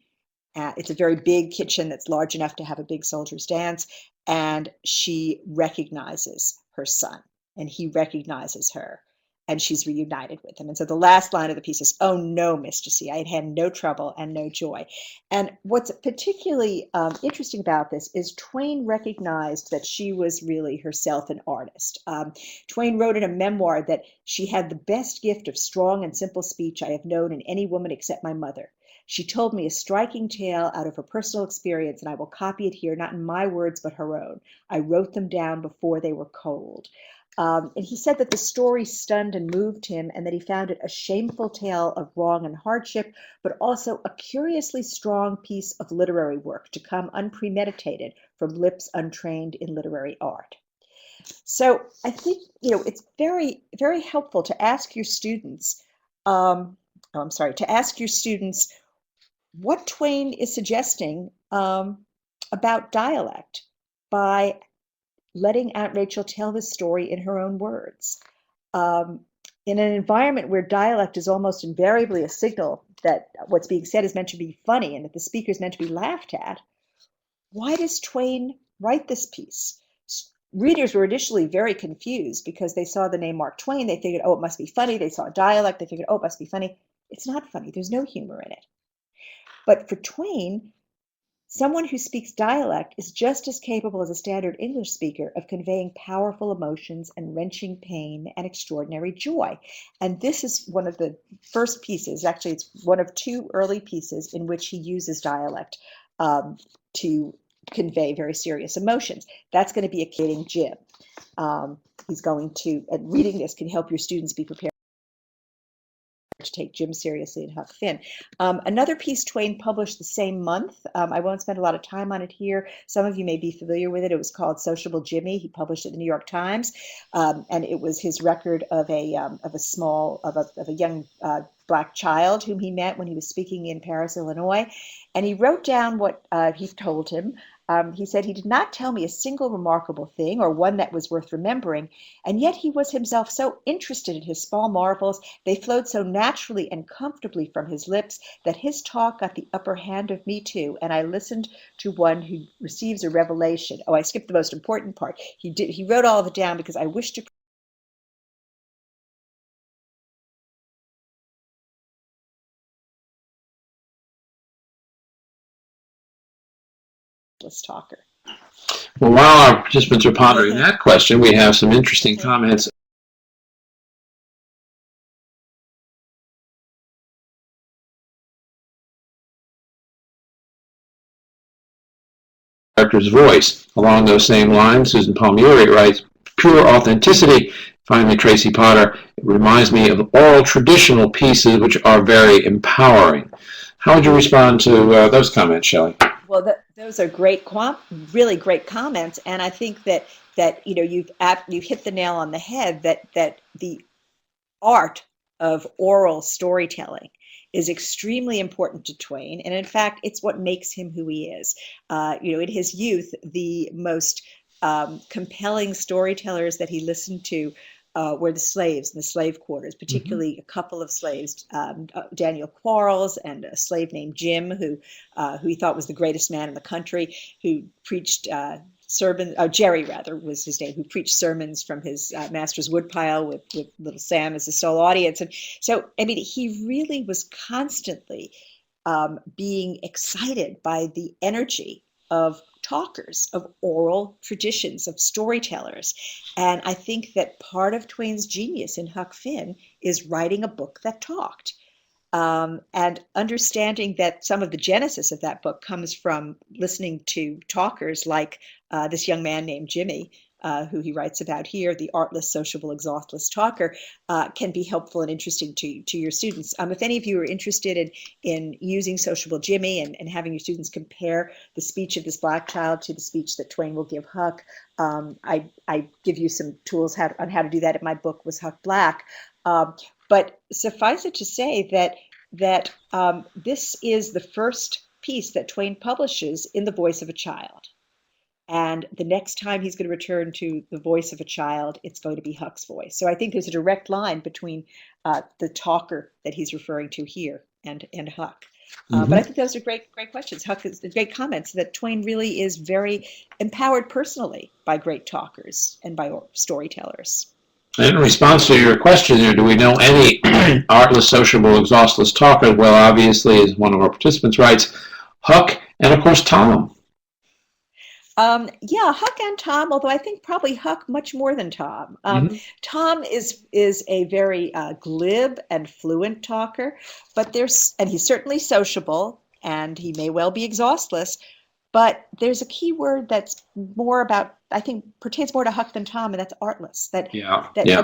[SPEAKER 2] It's a very big kitchen that's large enough to have a big soldiers' dance, and she recognizes her son, and he recognizes her, and she's reunited with him. And so the last line of the piece is, "Oh no, minstrelsy, I had had no trouble and no joy." And what's particularly interesting about this is Twain recognized that she was really herself an artist. Twain wrote in a memoir that she had the best gift of strong and simple speech I have known in any woman except my mother. She told me a striking tale out of her personal experience, and I will copy it here, not in my words, but her own. I wrote them down before they were cold. And he said that the story stunned and moved him, and that he found it a shameful tale of wrong and hardship, but also a curiously strong piece of literary work to come unpremeditated from lips untrained in literary art. So I think, it's very, very helpful to ask your students, what Twain is suggesting about dialect by letting Aunt Rachel tell this story in her own words. In an environment where dialect is almost invariably a signal that what's being said is meant to be funny and that the speaker is meant to be laughed at, why does Twain write this piece? Readers were initially very confused because they saw the name Mark Twain. They figured, oh, it must be funny. They saw dialect. They figured, oh, it must be funny. It's not funny. There's no humor in it. But for Twain, someone who speaks dialect is just as capable as a standard English speaker of conveying powerful emotions and wrenching pain and extraordinary joy. And this is one of the first pieces, actually it's one of two early pieces in which he uses dialect to convey very serious emotions. That's going to be a Kidding Jim. He's going to, and reading this can help your students be prepared to take Jim seriously in Huck Finn. Another piece Twain published the same month. I won't spend a lot of time on it here. Some of you may be familiar with it. It was called Sociable Jimmy. He published it in the New York Times, and it was his record of a young Black child whom he met when he was speaking in Paris, Illinois, and he wrote down what he told him. He said he did not tell me a single remarkable thing or one that was worth remembering, and yet he was himself so interested in his small marvels, they flowed so naturally and comfortably from his lips, that his talk got the upper hand of me too, and I listened to one who receives a revelation. Oh, I skipped the most important part. He wrote all of it down because I wished to talker.
[SPEAKER 1] Well, while our participants are pondering that question, we have some interesting comments. Character's voice. Along those same lines, Susan Palmieri writes, pure authenticity. Finally, Tracy Potter, it reminds me of all traditional pieces which are very empowering. How would you respond to those comments, Shelley?
[SPEAKER 2] Well, those are great, really great comments, and I think that you've hit the nail on the head. That the art of oral storytelling is extremely important to Twain, and in fact, it's what makes him who he is. In his youth, the most compelling storytellers that he listened to were the slaves in the slave quarters, particularly a couple of slaves, Daniel Quarles and a slave named Jim, who he thought was the greatest man in the country, who preached sermons. Jerry, rather, was his name, who preached sermons from his master's woodpile with little Sam as the sole audience. And so, I mean, he really was constantly being excited by the energy of talkers, of oral traditions, of storytellers. And I think that part of Twain's genius in Huck Finn is writing a book that talked. and understanding that some of the genesis of that book comes from listening to talkers like this young man named Jimmy, who he writes about here, the artless, sociable, exhaustless talker, can be helpful and interesting to your students. If any of you are interested in using Sociable Jimmy and having your students compare the speech of this Black child to the speech that Twain will give Huck, I give you some tools on how to do that in my book, Was Huck Black? But suffice it to say that this is the first piece that Twain publishes in the voice of a child. And the next time he's going to return to the voice of a child, it's going to be Huck's voice. So I think there's a direct line between the talker that he's referring to here and Huck. But I think those are great questions. Huck has great comments that Twain really is very empowered personally by great talkers and by storytellers.
[SPEAKER 1] In response to your question there, do we know any artless, sociable, exhaustless talker? Well, obviously, as one of our participants writes, Huck and, of course, Tom.
[SPEAKER 2] Yeah, Huck and Tom, although I think probably Huck much more than Tom. Tom is a very glib and fluent talker, and he's certainly sociable, and he may well be exhaustless, but there's a key word that's more about, I think, pertains more to Huck than Tom, and that's artless. And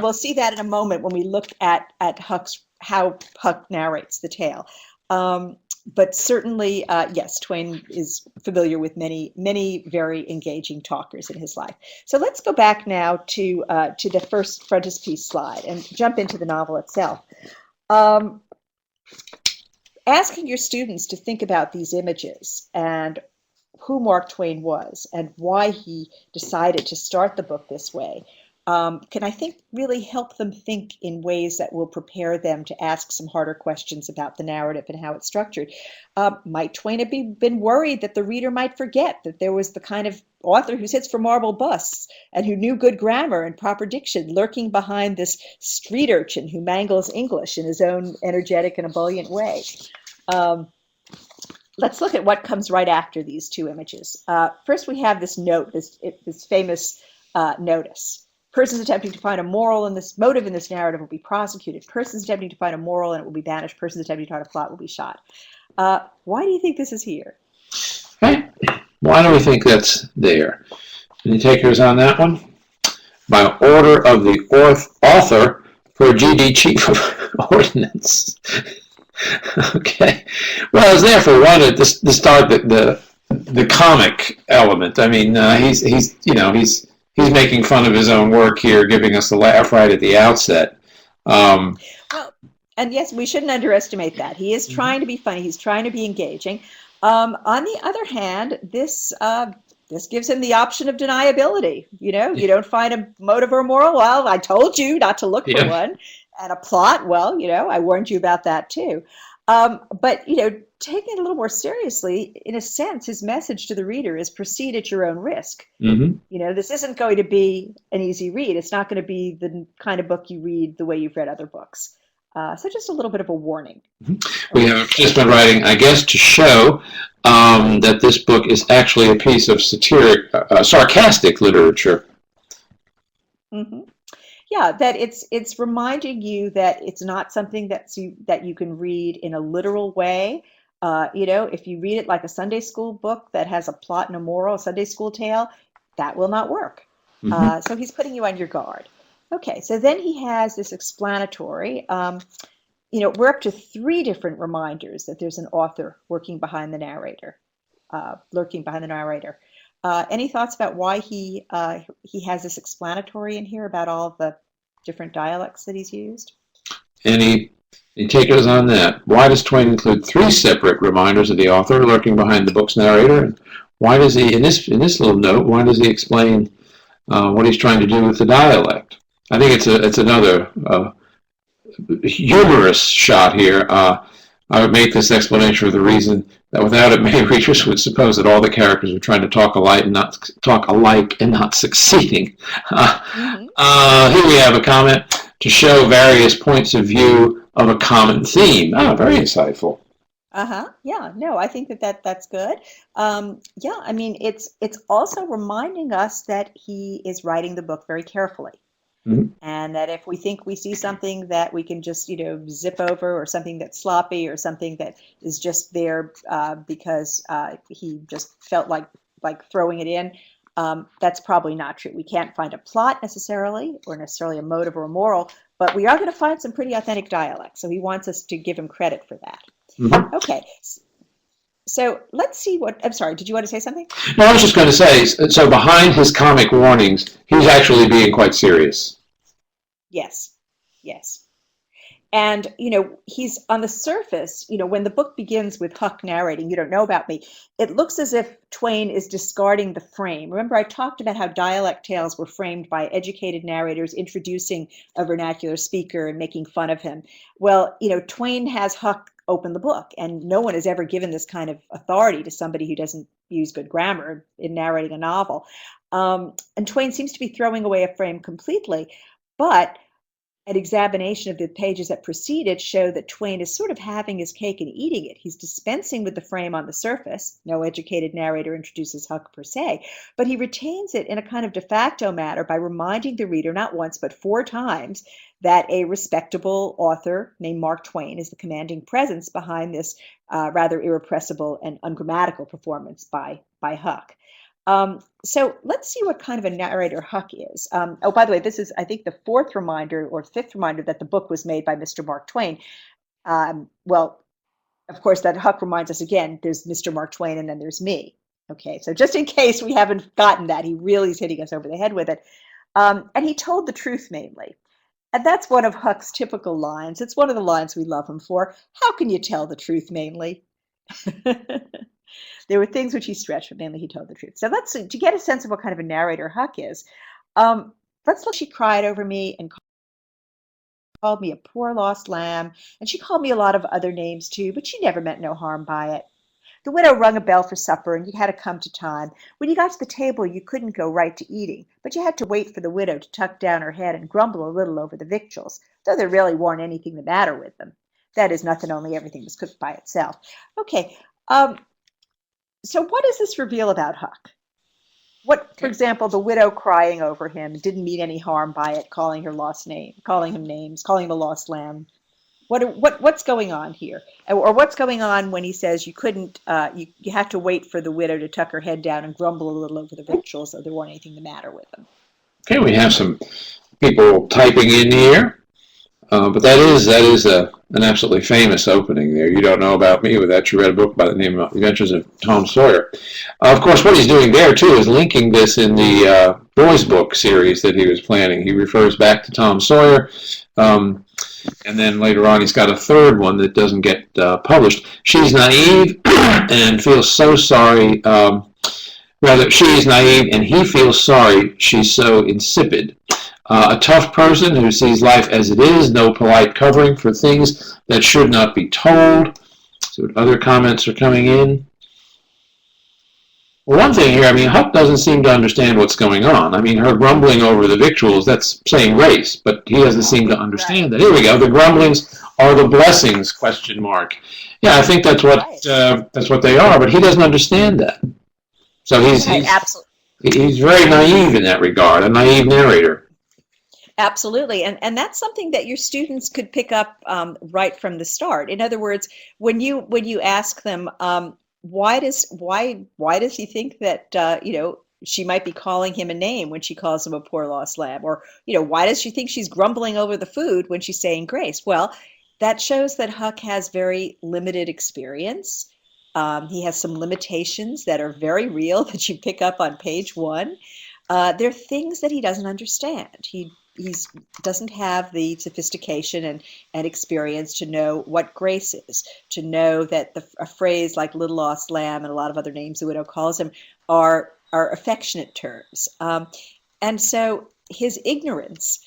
[SPEAKER 2] we'll see that in a moment when we look at how Huck narrates the tale. But certainly, yes, Twain is familiar with many very engaging talkers in his life. So let's go back now to the first frontispiece slide and jump into the novel itself. Asking your students to think about these images and who Mark Twain was and why he decided to start the book this way can, I think, really help them think in ways that will prepare them to ask some harder questions about the narrative and how it's structured. Might Twain have been worried that the reader might forget that there was the kind of author who sits for marble busts and who knew good grammar and proper diction lurking behind this street urchin who mangles English in his own energetic and ebullient way? Let's look at what comes right after these two images. First, we have this note, this famous notice. Persons attempting to find a moral in this motive in this narrative will be prosecuted. Persons attempting to find a moral and it will be banished. Persons attempting to find a plot will be shot. Why do you think this is here?
[SPEAKER 1] Hey, why do we think that's there? Any takers on that one? By order of the author for G.D. Chief of Ordnance. Okay. Well, it's there for one to start the comic element. I mean, he's making fun of his own work here, giving us a laugh right at the outset.
[SPEAKER 2] Well, and yes, we shouldn't underestimate that. He is trying to be funny. He's trying to be engaging. On the other hand, this gives him the option of deniability. You don't find a motive or moral. Well, I told you not to look for one. And a plot, well, I warned you about that too. But, taking it a little more seriously, in a sense, his message to the reader is proceed at your own risk. This isn't going to be an easy read. It's not going to be the kind of book you read the way you've read other books. So just a little bit of a warning.
[SPEAKER 1] We have just been writing, I guess, to show that this book is actually a piece of sarcastic literature.
[SPEAKER 2] Yeah, that it's reminding you that it's not something that you can read in a literal way. If you read it like a Sunday school book that has a plot and a moral, a Sunday school tale, that will not work. So he's putting you on your guard. Okay, so then he has this explanatory. We're up to 3 different reminders that there's an author working behind the narrator, lurking behind the narrator. Any thoughts about why he has this explanatory in here about all of the different dialects that he's used?
[SPEAKER 1] Any takers on that? Why does Twain include 3 separate reminders of the author lurking behind the book's narrator? And why does he, in this little note, why does he explain what he's trying to do with the dialect? I think it's another humorous shot here. I would make this explanation for the reason that without it, many readers would suppose that all the characters are trying to talk alike and not succeeding. Here we have a comment to show various points of view of a common theme. Very insightful.
[SPEAKER 2] Yeah, no, I think that's good. Yeah, I mean, it's also reminding us that he is writing the book very carefully.
[SPEAKER 1] Mhm.
[SPEAKER 2] And that if we think we see something that we can just, zip over, or something that's sloppy, or something that is just there because he just felt like throwing it in, that's probably not true. We can't find a plot necessarily, or necessarily a motive or a moral, but we are going to find some pretty authentic dialect. So he wants us to give him credit for that.
[SPEAKER 1] Mhm.
[SPEAKER 2] Okay. So let's see what, I'm sorry, did you want to say something?
[SPEAKER 1] No, I was just going to say, so behind his comic warnings, he's actually being quite serious.
[SPEAKER 2] Yes. Yes. And, he's on the surface, when the book begins with Huck narrating, "You don't know about me," it looks as if Twain is discarding the frame. Remember, I talked about how dialect tales were framed by educated narrators introducing a vernacular speaker and making fun of him. Well, Twain has Huck open the book, and no one has ever given this kind of authority to somebody who doesn't use good grammar in narrating a novel. And Twain seems to be throwing away a frame completely, but an examination of the pages that precede it show that Twain is sort of having his cake and eating it. He's dispensing with the frame on the surface. No educated narrator introduces Huck per se, but he retains it in a kind of de facto manner by reminding the reader not once but 4 times that a respectable author named Mark Twain is the commanding presence behind this rather irrepressible and ungrammatical performance by Huck. So let's see what kind of a narrator Huck is. Oh, by the way, this is, I think, the 4th reminder or 5th reminder that the book was made by Mr. Mark Twain. Well, of course, that Huck reminds us again, there's Mr. Mark Twain and then there's me. Okay, so just in case we haven't gotten that, he really is hitting us over the head with it. And he told the truth mainly. And that's one of Huck's typical lines. It's one of the lines we love him for. How can you tell the truth mainly? There were things which he stretched, but mainly he told the truth. So let's to get a sense of what kind of a narrator Huck is. Let's look. She cried over me and called me a poor lost lamb, and she called me a lot of other names too, but she never meant no harm by it. The widow rung a bell for supper, and you had to come to time. When you got to the table, you couldn't go right to eating, but you had to wait for the widow to tuck down her head and grumble a little over the victuals, though there really weren't anything the matter with them. That is, nothing, only everything was cooked by itself. Okay. So what does this reveal about Huck? What, for example, the widow crying over him didn't mean any harm by it, calling him names, calling him a lost lamb. What's going on here? Or what's going on when he says you couldn't, you have to wait for the widow to tuck her head down and grumble a little over the victuals, so there weren't anything the matter with them?
[SPEAKER 1] Okay, we have some people typing in here. But that is an absolutely famous opening there. You don't know about me without you read a book by the name of Adventures of Tom Sawyer. Of course, what he's doing there, too, is linking this in the boys' book series that he was planning. He refers back to Tom Sawyer, and then later on he's got a 3rd one that doesn't get published. She's naive and feels so sorry. Rather, she is naive and he feels sorry she's so insipid. A tough person who sees life as it is, no polite covering for things that should not be told. So other comments are coming in. Well, one thing here, Huck doesn't seem to understand what's going on. Her grumbling over the victuals, that's saying grace, but he doesn't seem to understand that. Here we go. The grumblings are the blessings, ? Yeah, I think that's what they are, but he doesn't understand that. So he's very naive in that regard, a naive narrator.
[SPEAKER 2] Absolutely. And that's something that your students could pick up right from the start. In other words, when you ask them, why does he think that, she might be calling him a name when she calls him a poor lost lamb? Or, why does she think she's grumbling over the food when she's saying grace? Well, that shows that Huck has very limited experience. He has some limitations that are very real that you pick up on page 1. There are things that he doesn't understand. He doesn't have the sophistication and experience to know what grace is, to know that a phrase like little lost lamb and a lot of other names the widow calls him are affectionate terms. And so his ignorance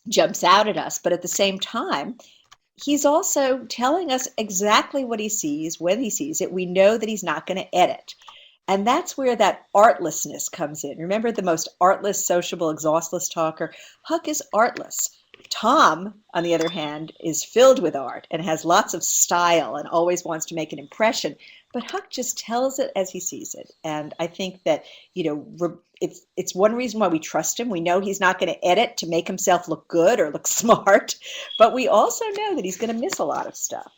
[SPEAKER 2] jumps out at us, but at the same time, he's also telling us exactly what he sees, when he sees it. We know that he's not going to edit. And that's where that artlessness comes in. Remember, the most artless, sociable, exhaustless talker? Huck is artless. Tom, on the other hand, is filled with art and has lots of style and always wants to make an impression. but Huck just tells it as he sees it. And I think that, it's one reason why we trust him. We know he's not going to edit to make himself look good or look smart, but we also know that he's going to miss a lot of stuff.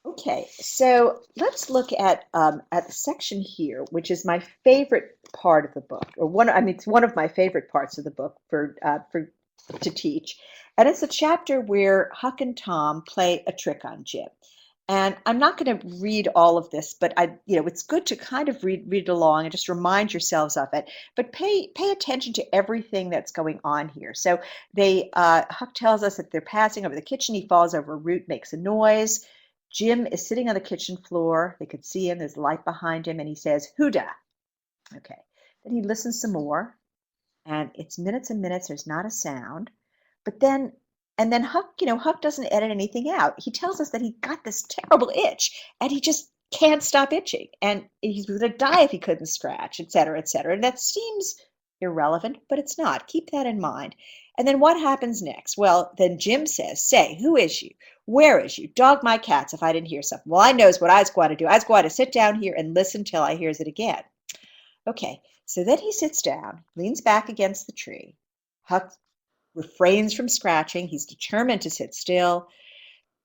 [SPEAKER 2] Okay, so let's look at the section here, which is my favorite part of the book, or it's one of my favorite parts of the book for to teach, and it's a chapter where Huck and Tom play a trick on Jim. And I'm not going to read all of this, but it's good to kind of read it along and just remind yourselves of it. But pay attention to everything that's going on here. So Huck tells us that they're passing over the kitchen. He falls over a root, makes a noise. Jim is sitting on the kitchen floor. They could see him. There's light behind him, and he says, "Huda." Okay. Then he listens some more, and it's minutes and minutes. There's not a sound. But then Huck, Huck doesn't edit anything out. He tells us that he got this terrible itch, and he just can't stop itching, and he's going to die if he couldn't scratch, et cetera, et cetera. And that seems irrelevant, but it's not. Keep that in mind. And then what happens next? Well, then Jim says, "Say, who is you? Where is you? Dog my cats if I didn't hear something." Well, I knows what I's going to do. I's going to sit down here and listen till I hears it again. Okay, so then he sits down, leans back against the tree. Huck refrains from scratching. He's determined to sit still.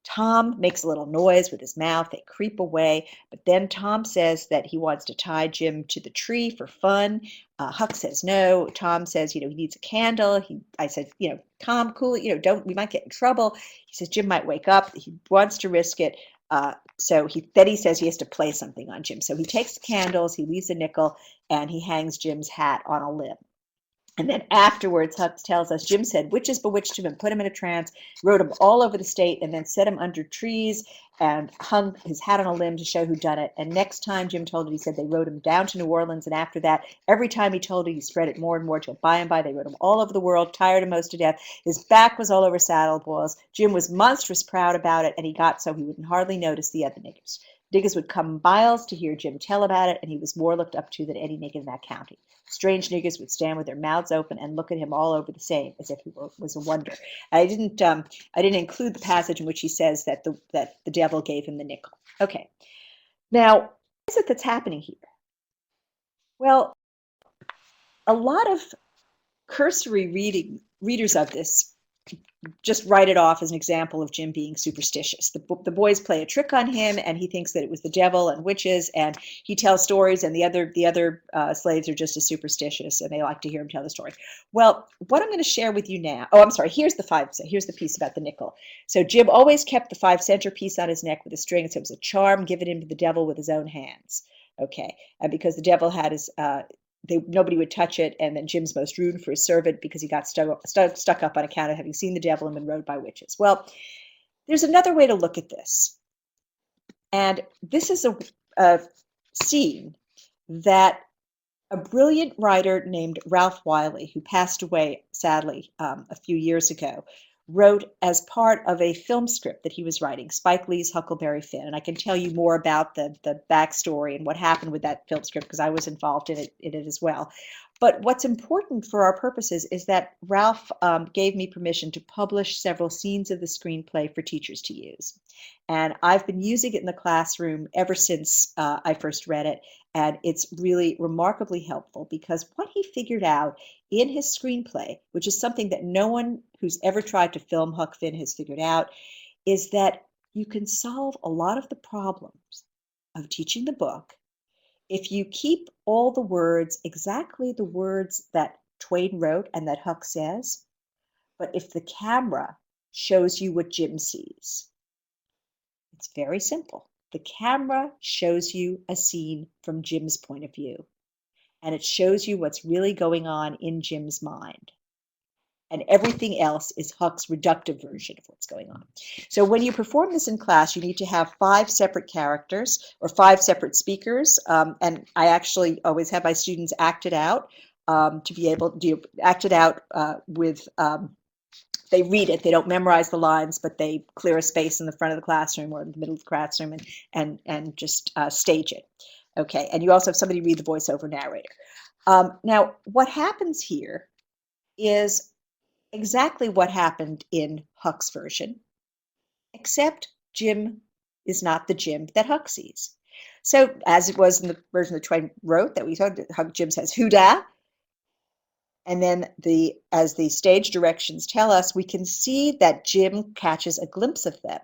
[SPEAKER 2] Tom makes a little noise with his mouth. They creep away. But then Tom says that he wants to tie Jim to the tree for fun. Huck says no. Tom says, he needs a candle. I said, Tom, cool it. We might get in trouble. He says Jim might wake up. He wants to risk it. So he says he has to play something on Jim. So he takes the candles, he leaves a nickel, and he hangs Jim's hat on a limb. And then afterwards, Huck tells us Jim said witches bewitched him and put him in a trance, rode him all over the state, and then set him under trees and hung his hat on a limb to show who done it. And next time Jim told it, he said they rode him down to New Orleans. And after that, every time he told it, he spread it more and more till by and by they rode him all over the world, tired him most to death. His back was all over saddle boils. Jim was monstrous proud about it, and he got so he wouldn't hardly notice the other niggers. Niggers would come miles to hear Jim tell about it, and he was more looked up to than any nigger in that county. Strange niggers would stand with their mouths open and look at him all over the same, as if he was a wonder. I didn't include the passage in which he says that the devil gave him the nickel. Okay, now what is it that's happening here? Well, a lot of cursory readers of this just write it off as an example of Jim being superstitious. The boys play a trick on him, and he thinks that it was the devil and witches, and he tells stories, and the other slaves are just as superstitious, and they like to hear him tell the story. Well, what I'm going to share with you now. Oh, I'm sorry. Here's the piece about the nickel. So Jim always kept the 5-center piece on his neck with a string, so it was a charm given him to the devil with his own hands. Okay, and because the devil had his nobody would touch it, and then Jim's most rude for his servant because he got stuck up on account of having seen the devil and been rode by witches. Well, there's another way to look at this, and this is a scene that a brilliant writer named Ralph Wiley, who passed away sadly a few years ago, wrote as part of a film script that he was writing, Spike Lee's Huckleberry Finn. And I can tell you more about the backstory and what happened with that film script because I was involved in it as well. But what's important for our purposes is that Ralph gave me permission to publish several scenes of the screenplay for teachers to use. And I've been using it in the classroom ever since I first read it. And it's really remarkably helpful because what he figured out in his screenplay, which is something that no one who's ever tried to film Huck Finn has figured out, is that you can solve a lot of the problems of teaching the book if you keep all the words exactly the words that Twain wrote and that Huck says, but if the camera shows you what Jim sees. It's very simple. The camera shows you a scene from Jim's point of view, and it shows you what's really going on in Jim's mind. And everything else is Huck's reductive version of what's going on. So when you perform this in class, you need to have 5 separate characters or 5 separate speakers. And I actually always have my students act it out to be able to act it out with they read it. They don't memorize the lines, but they clear a space in the front of the classroom or in the middle of the classroom and just stage it. Okay, and you also have somebody read the voiceover narrator. Now, what happens here is exactly what happened in Huck's version, except Jim is not the Jim that Huck sees. So as it was in the version that Twain wrote that we saw, Jim says, "Who da?" And then as the stage directions tell us, we can see that Jim catches a glimpse of them.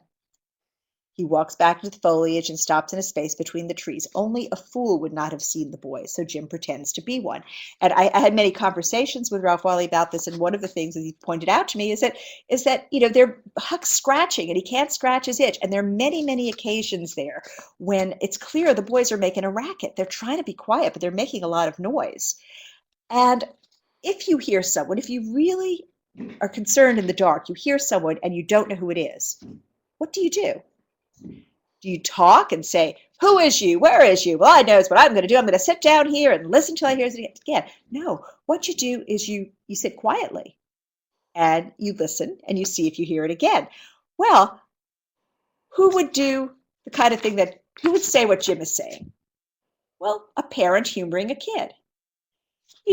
[SPEAKER 2] He walks back to the foliage and stops in a space between the trees. Only a fool would not have seen the boys, so Jim pretends to be one. And I had many conversations with Ralph Wiley about this, and one of the things that he pointed out to me is that they're Huck's scratching, and he can't scratch his itch. And there are many, many occasions there when it's clear the boys are making a racket. They're trying to be quiet, but they're making a lot of noise. And if you hear someone, if you really are concerned in the dark, you hear someone and you don't know who it is, what do? Do you talk and say, "Who is you? Where is you?" "Well, I know what I'm going to do. I'm going to sit down here and listen till I hear it again." No, what you do is you sit quietly and you listen and you see if you hear it again. Well, who would do the kind of thing who would say what Jim is saying? Well, a parent humoring a kid.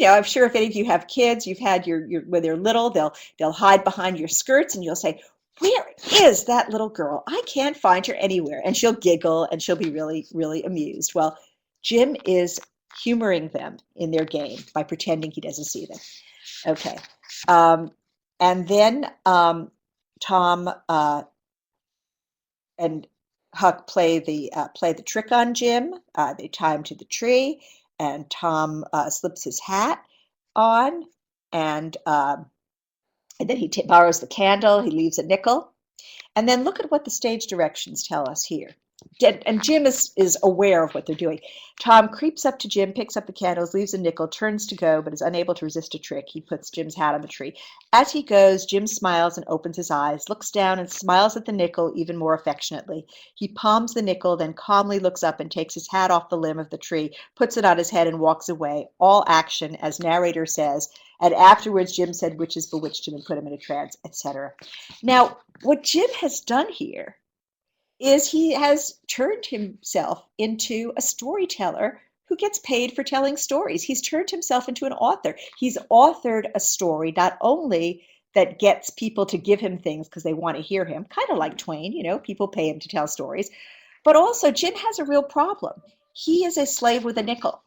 [SPEAKER 2] I'm sure if any of you have kids, you've had your when they're little, they'll hide behind your skirts and you'll say, "Where is that little girl? I can't find her anywhere." And she'll giggle and she'll be really, really amused. Well, Jim is humoring them in their game by pretending he doesn't see them. Okay. And then Tom and Huck play the trick on Jim. They tie him to the tree, and Tom slips his hat on, and then he borrows the candle. He leaves a nickel. And then look at what the stage directions tell us here. And Jim is aware of what they're doing. Tom creeps up to Jim, picks up the candles, leaves a nickel, turns to go, but is unable to resist a trick. He puts Jim's hat on the tree. As he goes, Jim smiles and opens his eyes, looks down and smiles at the nickel even more affectionately. He palms the nickel, then calmly looks up and takes his hat off the limb of the tree, puts it on his head and walks away. All action, as narrator says, and afterwards Jim said witches bewitched him and put him in a trance, etc. Now, what Jim has done here is he has turned himself into a storyteller who gets paid for telling stories. He's turned himself into an author. He's authored a story not only that gets people to give him things because they want to hear him, kind of like Twain, people pay him to tell stories, but also Jim has a real problem. He is a slave with a nickel.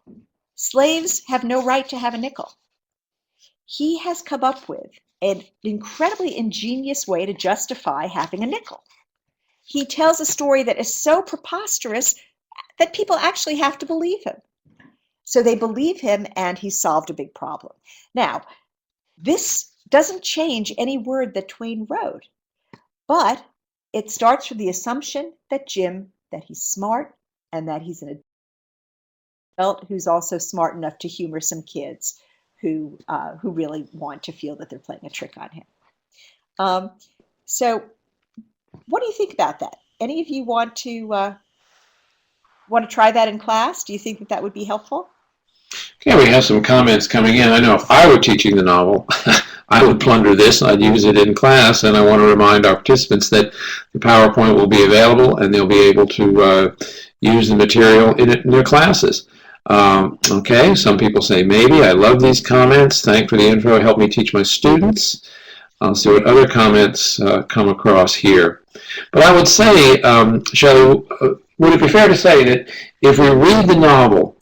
[SPEAKER 2] Slaves have no right to have a nickel. He has come up with an incredibly ingenious way to justify having a nickel. He tells a story that is so preposterous that people actually have to believe him. So they believe him, and he solved a big problem. Now, this doesn't change any word that Twain wrote, but it starts from the assumption that he's smart, and that he's an adult who's also smart enough to humor some kids who really want to feel that they're playing a trick on him. So what do you think about that? Any of you want to try that in class? Do you think that would be helpful?
[SPEAKER 1] Okay, we have some comments coming in. I know if I were teaching the novel, I would plunder this and I'd use it in class, and I want to remind our participants that the PowerPoint will be available and they'll be able to use the material in their classes. Okay, some people say maybe. I love these comments. Thanks for the info. Help me teach my students. I'll see what other comments come across here. But I would say, Shelley, would it be fair to say that if we read the novel,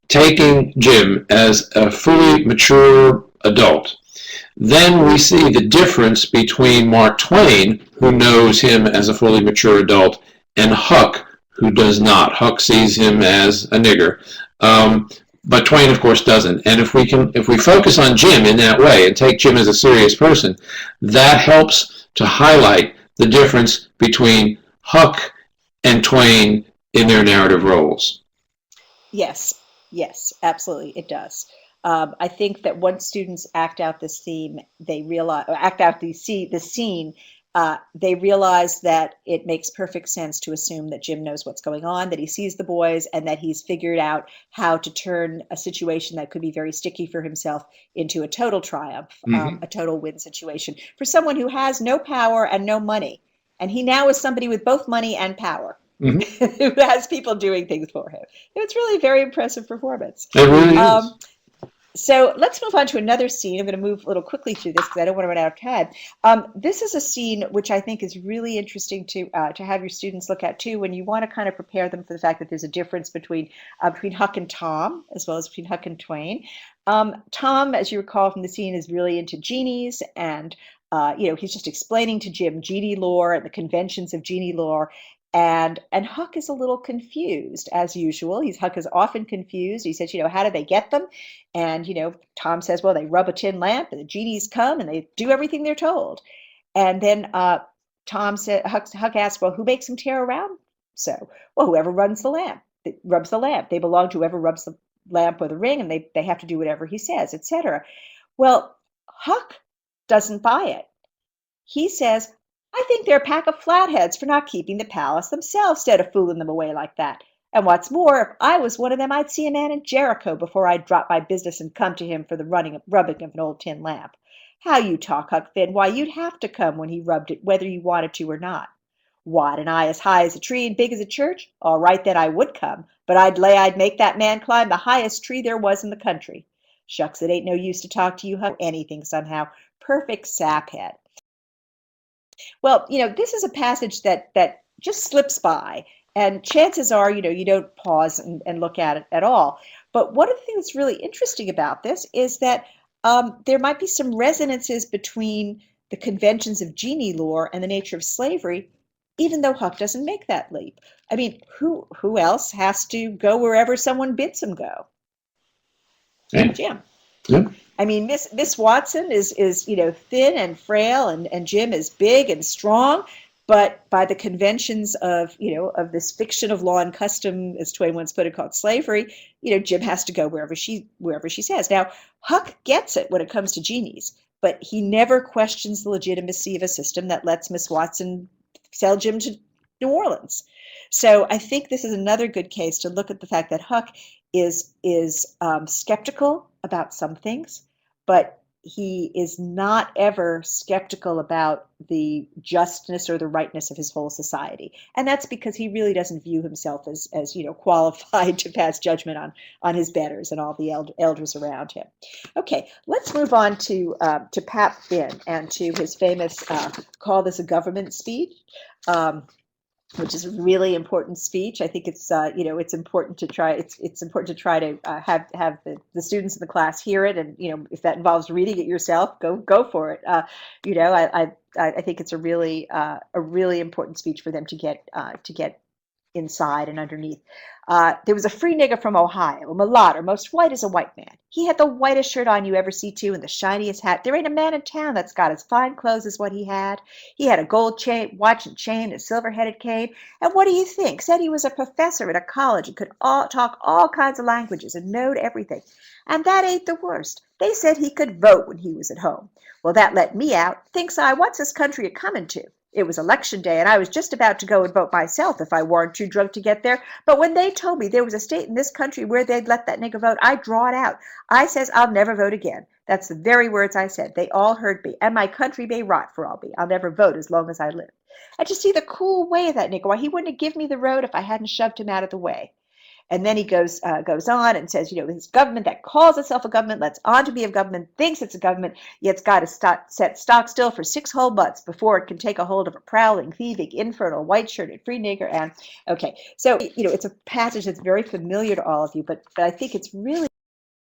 [SPEAKER 1] taking Jim as a fully mature adult, then we see the difference between Mark Twain, who knows him as a fully mature adult, and Huck, who does not. Huck sees him as a nigger. But Twain, of course, doesn't. And if we focus on Jim in that way and take Jim as a serious person, that helps to highlight the difference between Huck and Twain in their narrative roles.
[SPEAKER 2] Yes, absolutely, it does. I think that once students act out this theme, they realize that it makes perfect sense to assume that Jim knows what's going on, that he sees the boys, and that he's figured out how to turn a situation that could be very sticky for himself into a total triumph, a total win situation for someone who has no power and no money. And he now is somebody with both money and power. Who has people doing things for him. It's really a very impressive performance.
[SPEAKER 1] It really is.
[SPEAKER 2] So let's move on to another scene. I'm going to move a little quickly through this because I don't want to run out of time. This is a scene which I think is really interesting to have your students look at too, when you want to kind of prepare them for the fact that there's a difference between Huck and Tom, as well as between Huck and Twain. Tom, as you recall from the scene, is really into genies, and he's just explaining to Jim genie lore and the conventions of genie lore. And Huck is a little confused, as usual. Huck is often confused. He says, how do they get them? And Tom says, well, they rub a tin lamp and the genies come and they do everything they're told. And then Huck asks, well, who makes them tear around? So, well, whoever rubs the lamp. They belong to whoever rubs the lamp or the ring, and they have to do whatever he says, etc. Well, Huck doesn't buy it. He says, I think they're a pack of flatheads for not keeping the palace themselves instead of fooling them away like that. And what's more, if I was one of them, I'd see a man in Jericho before I'd drop my business and come to him for the rubbing of an old tin lamp. How you talk, Huck Finn. Why, you'd have to come when he rubbed it, whether you wanted to or not. What, an eye as high as a tree and big as a church? All right, then I would come, but I'd lay I'd make that man climb the highest tree there was in the country. Shucks, it ain't no use to talk to you, Huck, anything somehow. Perfect saphead. Well, this is a passage that just slips by, and chances are, you don't pause and look at it at all. But one of the things that's really interesting about this is that there might be some resonances between the conventions of genie lore and the nature of slavery, even though Huck doesn't make that leap. I mean, who else has to go wherever someone bids him go?
[SPEAKER 1] Okay.
[SPEAKER 2] Jim.
[SPEAKER 1] Yep.
[SPEAKER 2] I mean, Miss Watson is thin and frail, and Jim is big and strong. But by the conventions of this fiction of law and custom, as Twain once put it, called slavery, Jim has to go wherever she says. Now, Huck gets it when it comes to genies, but he never questions the legitimacy of a system that lets Miss Watson sell Jim to New Orleans. So I think this is another good case to look at the fact that Huck is skeptical about some things, but he is not ever skeptical about the justness or the rightness of his whole society. And that's because he really doesn't view himself as qualified to pass judgment on his betters and all the elders around him. Okay, let's move on to Pap Finn and to his famous "Call This a Government" speech. Which is a really important speech. I think it's it's important to try. It's important to try to have the students in the class hear it, and if that involves reading it yourself, go for it. I think it's a really important speech for them to get inside and underneath. There was a free nigger from Ohio, a mulatto, most white as a white man. He had the whitest shirt on you ever see, too, and the shiniest hat. There ain't a man in town that's got as fine clothes as what he had. He had a gold chain, watch and chain, and a silver-headed cane. And what do you think? Said he was a professor at a college and could talk all kinds of languages and knowed everything. And that ain't the worst. They said he could vote when he was at home. Well, that let me out. Thinks I, what's this country a-comin' to? It was election day, and I was just about to go and vote myself if I weren't too drunk to get there. But when they told me there was a state in this country where they'd let that nigger vote, I drawed out. I says, I'll never vote again. That's the very words I said. They all heard me, and my country may rot for all me. I'll never vote as long as I live. And to see the cool way of that nigger, why, he wouldn't have given me the road if I hadn't shoved him out of the way. And then he goes on and says, this government that calls itself a government, lets on to be a government, thinks it's a government, yet it's got to set stock still for 6 whole months before it can take a hold of a prowling, thieving, infernal, white-shirted free nigger. And okay, so it's a passage that's very familiar to all of you, but I think it's really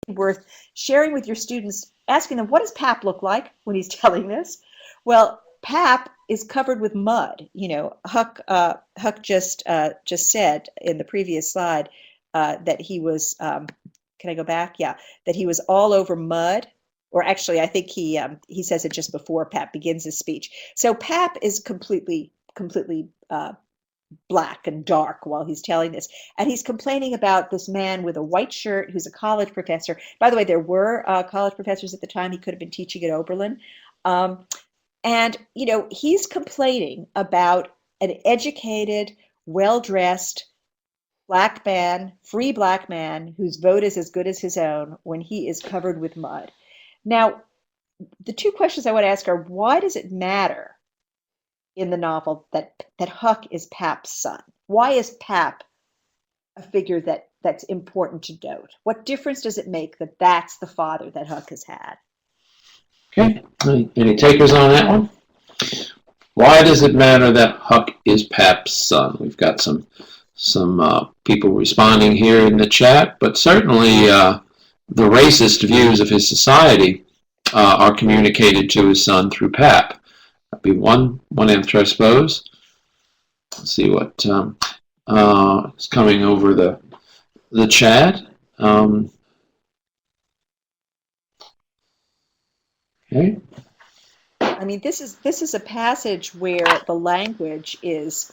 [SPEAKER 2] worth sharing with your students, asking them, what does Pap look like when he's telling this? Well, Pap is covered with mud. Huck just said in the previous slide that he was, can I go back? Yeah, that he was all over mud. Or actually, I think he says it just before Pap begins his speech. So Pap is completely black and dark while he's telling this. And he's complaining about this man with a white shirt who's a college professor. By the way, there were college professors at the time. He could have been teaching at Oberlin. And he's complaining about an educated, well-dressed, free black man whose vote is as good as his own when he is covered with mud. Now, the two questions I want to ask are, why does it matter in the novel that Huck is Pap's son? Why is Pap a figure that's important to note? What difference does it make that that's the father that Huck has had?
[SPEAKER 1] Okay, any takers on that one? Why does it matter that Huck is Pap's son? We've got some people responding here in the chat, but certainly the racist views of his society are communicated to his son through Pap. That'd be one answer, I suppose. Let's see what is coming over the chat. Okay.
[SPEAKER 2] I mean, this is a passage where the language is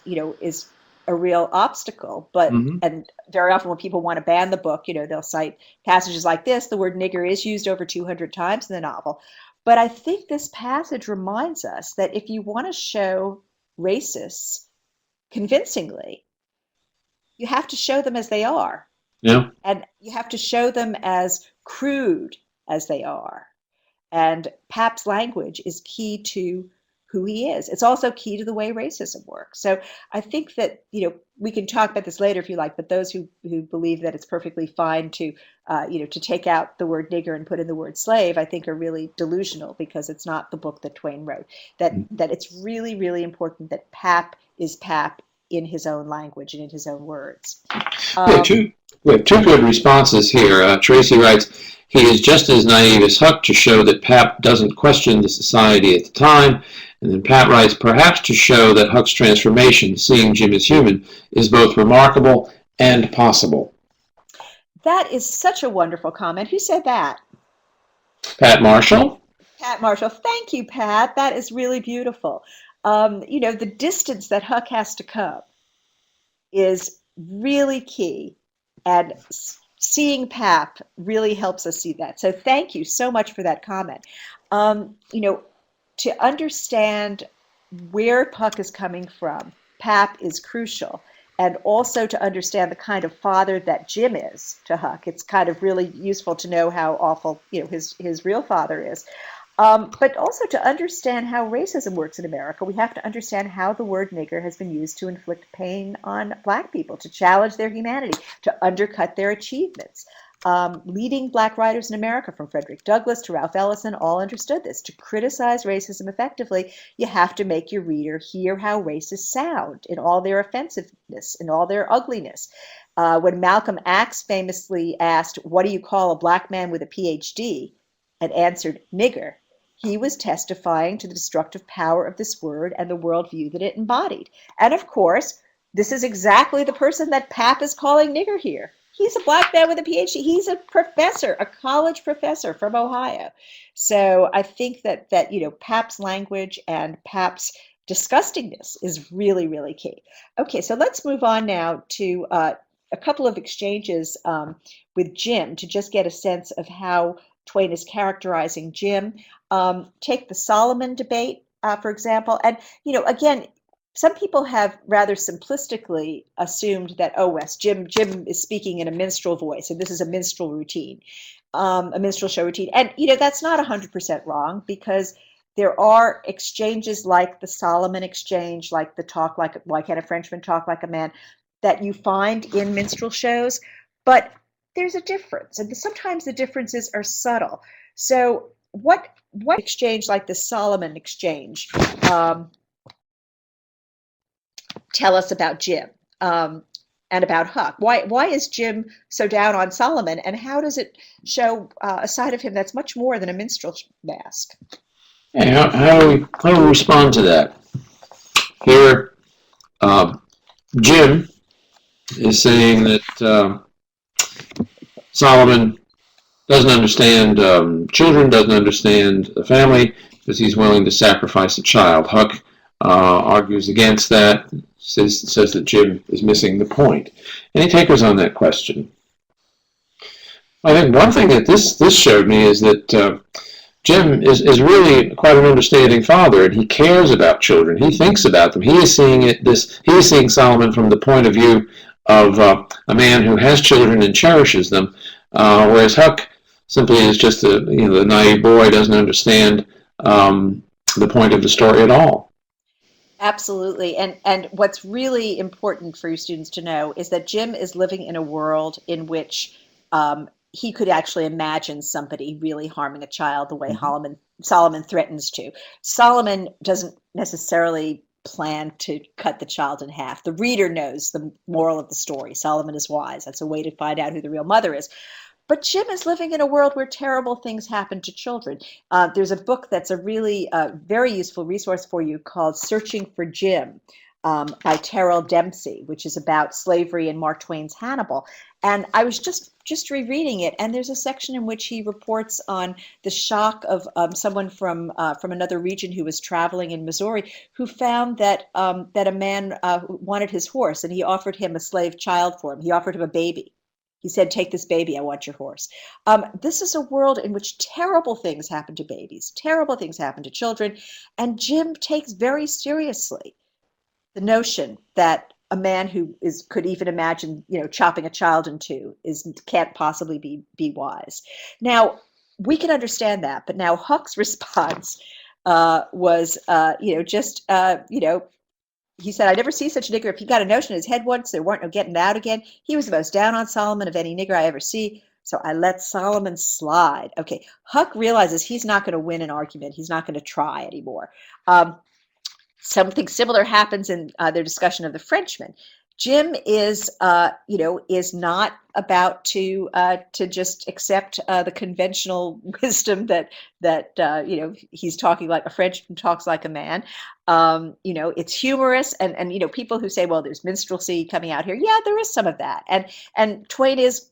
[SPEAKER 2] a real obstacle, but and very often when people want to ban the book, they'll cite passages like this. The word nigger is used over 200 times in the novel. But I think this passage reminds us that if you want to show racists convincingly, you have to show them as they are.
[SPEAKER 1] Yeah.
[SPEAKER 2] And you have to show them as crude as they are. And Pap's language is key to who he is. It's also key to the way racism works. So I think that, we can talk about this later if you like, but those who believe that it's perfectly fine to, to take out the word nigger and put in the word slave, I think are really delusional, because it's not the book that Twain wrote. That it's really, really important that Pap is Pap in his own language and in his own words.
[SPEAKER 1] We have two good responses here. Tracy writes, he is just as naive as Huck to show that Pap doesn't question the society at the time. And then Pat writes, perhaps to show that Huck's transformation, seeing Jim as human, is both remarkable and possible. That is such a wonderful comment. Who said that? Pat Marshall. Pat Marshall. Thank you, Pat. That is really beautiful. The distance that Huck has to come is really key. And seeing Pap really helps us see that. So thank you so much for that comment. To understand where Huck is coming from, Pap is crucial. And also to understand the kind of father that Jim is to Huck. It's kind of really useful to know how awful, his real father is. But also to understand how racism works in America, we have to understand how the word nigger has been used to inflict pain on Black people, to challenge their humanity, to undercut their achievements. Leading Black writers in America, from Frederick Douglass to Ralph Ellison, all understood this. To criticize racism effectively, you have to make your reader hear how racists sound in all their offensiveness, in all their ugliness. When Malcolm X famously asked, what do you call a Black man with a PhD? And answered, nigger, he was testifying to the destructive power of this word and the worldview that it embodied. And of course, this is exactly the person that Pap is calling nigger here. He's a Black man with a PhD. He's a professor, a college professor from Ohio. So I think that Pap's language and Pap's disgustingness is really, really key. Okay, so let's move on now to a couple of exchanges with Jim to just get a sense of how Twain is characterizing Jim. Take the Solomon debate, for example. And, again, some people have rather simplistically assumed that, Jim is speaking in a minstrel voice, and this is a minstrel routine, a minstrel show routine. And, that's not 100% wrong, because there are exchanges like the Solomon exchange, like the talk like, why can't a Frenchman talk like a man, that you find in minstrel shows. But there's a difference, and sometimes the differences are subtle. So what exchange like the Solomon exchange tell us about Jim and about Huck? Why is Jim so down on Solomon, and how does it show a side of him that's much more than a minstrel mask? Hey, how do we respond to that? Here, Jim is saying that Solomon doesn't understand children, doesn't understand the family, because he's willing to sacrifice a child. Huck argues against that, says that Jim is missing the point. Any takers on that question? I think one thing that this showed me is that Jim is really quite an understanding father, and he cares about children. He thinks about them. He is seeing Solomon from the point of view of a man who has children and cherishes them, whereas Huck simply is just the naive boy, doesn't understand the point of the story at all.
[SPEAKER 2] Absolutely. And what's really important for your students to know is that Jim is living in a world in which he could actually imagine somebody really harming a child the way
[SPEAKER 1] Mhm.
[SPEAKER 2] Solomon threatens to. Solomon doesn't necessarily plan to cut the child in half. The reader knows the moral of the story. Solomon is wise. That's a way to find out who the real mother is. But Jim is living in a world where terrible things happen to children. There's a book that's a really very useful resource for you called Searching for Jim by Terrell Dempsey, which is about slavery in Mark Twain's Hannibal. And I was just rereading it, and there's a section in which he reports on the shock of someone from another region who was traveling in Missouri, who found that that a man wanted his horse, and he offered him a slave child for him. He offered him a baby. He said, "Take this baby, I want your horse." This is a world in which terrible things happen to babies, terrible things happen to children, and Jim takes very seriously the notion that a man who could even imagine, chopping a child in two can't possibly be wise. Now, we can understand that, but now Huck's response was, he said, "I never see such a nigger. If he got a notion in his head once, there weren't no getting it out again. He was the most down on Solomon of any nigger I ever see. So I let Solomon slide." Okay, Huck realizes he's not going to win an argument. He's not going to try anymore. Something similar happens in their discussion of the Frenchman. Jim is not about to just accept the conventional wisdom that he's talking like a Frenchman talks like a man. It's humorous, and people who say, well, there's minstrelsy coming out here. Yeah, there is some of that, and Twain is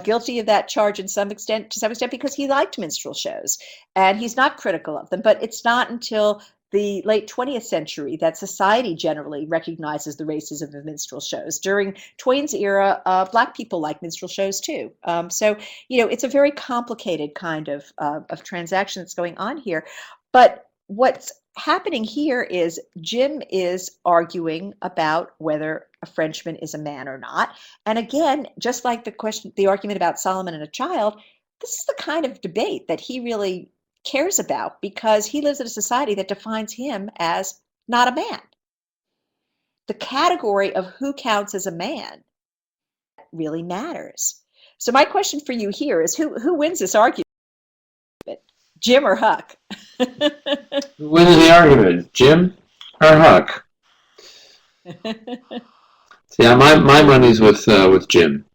[SPEAKER 2] guilty of that charge to some extent because he liked minstrel shows, and he's not critical of them. But it's not until the late 20th century that society generally recognizes the racism of minstrel shows. During Twain's era, Black people like minstrel shows too. So it's a very complicated kind of transaction that's going on here. But what's happening here is Jim is arguing about whether a Frenchman is a man or not. And again, just like the argument about Solomon and a child, this is the kind of debate that he really cares about, because he lives in a society that defines him as not a man. The category of who counts as a man really matters. So my question for you here is, who wins this argument, Jim or Huck?
[SPEAKER 1] Who wins the argument, Jim or Huck? Yeah, my money's with Jim.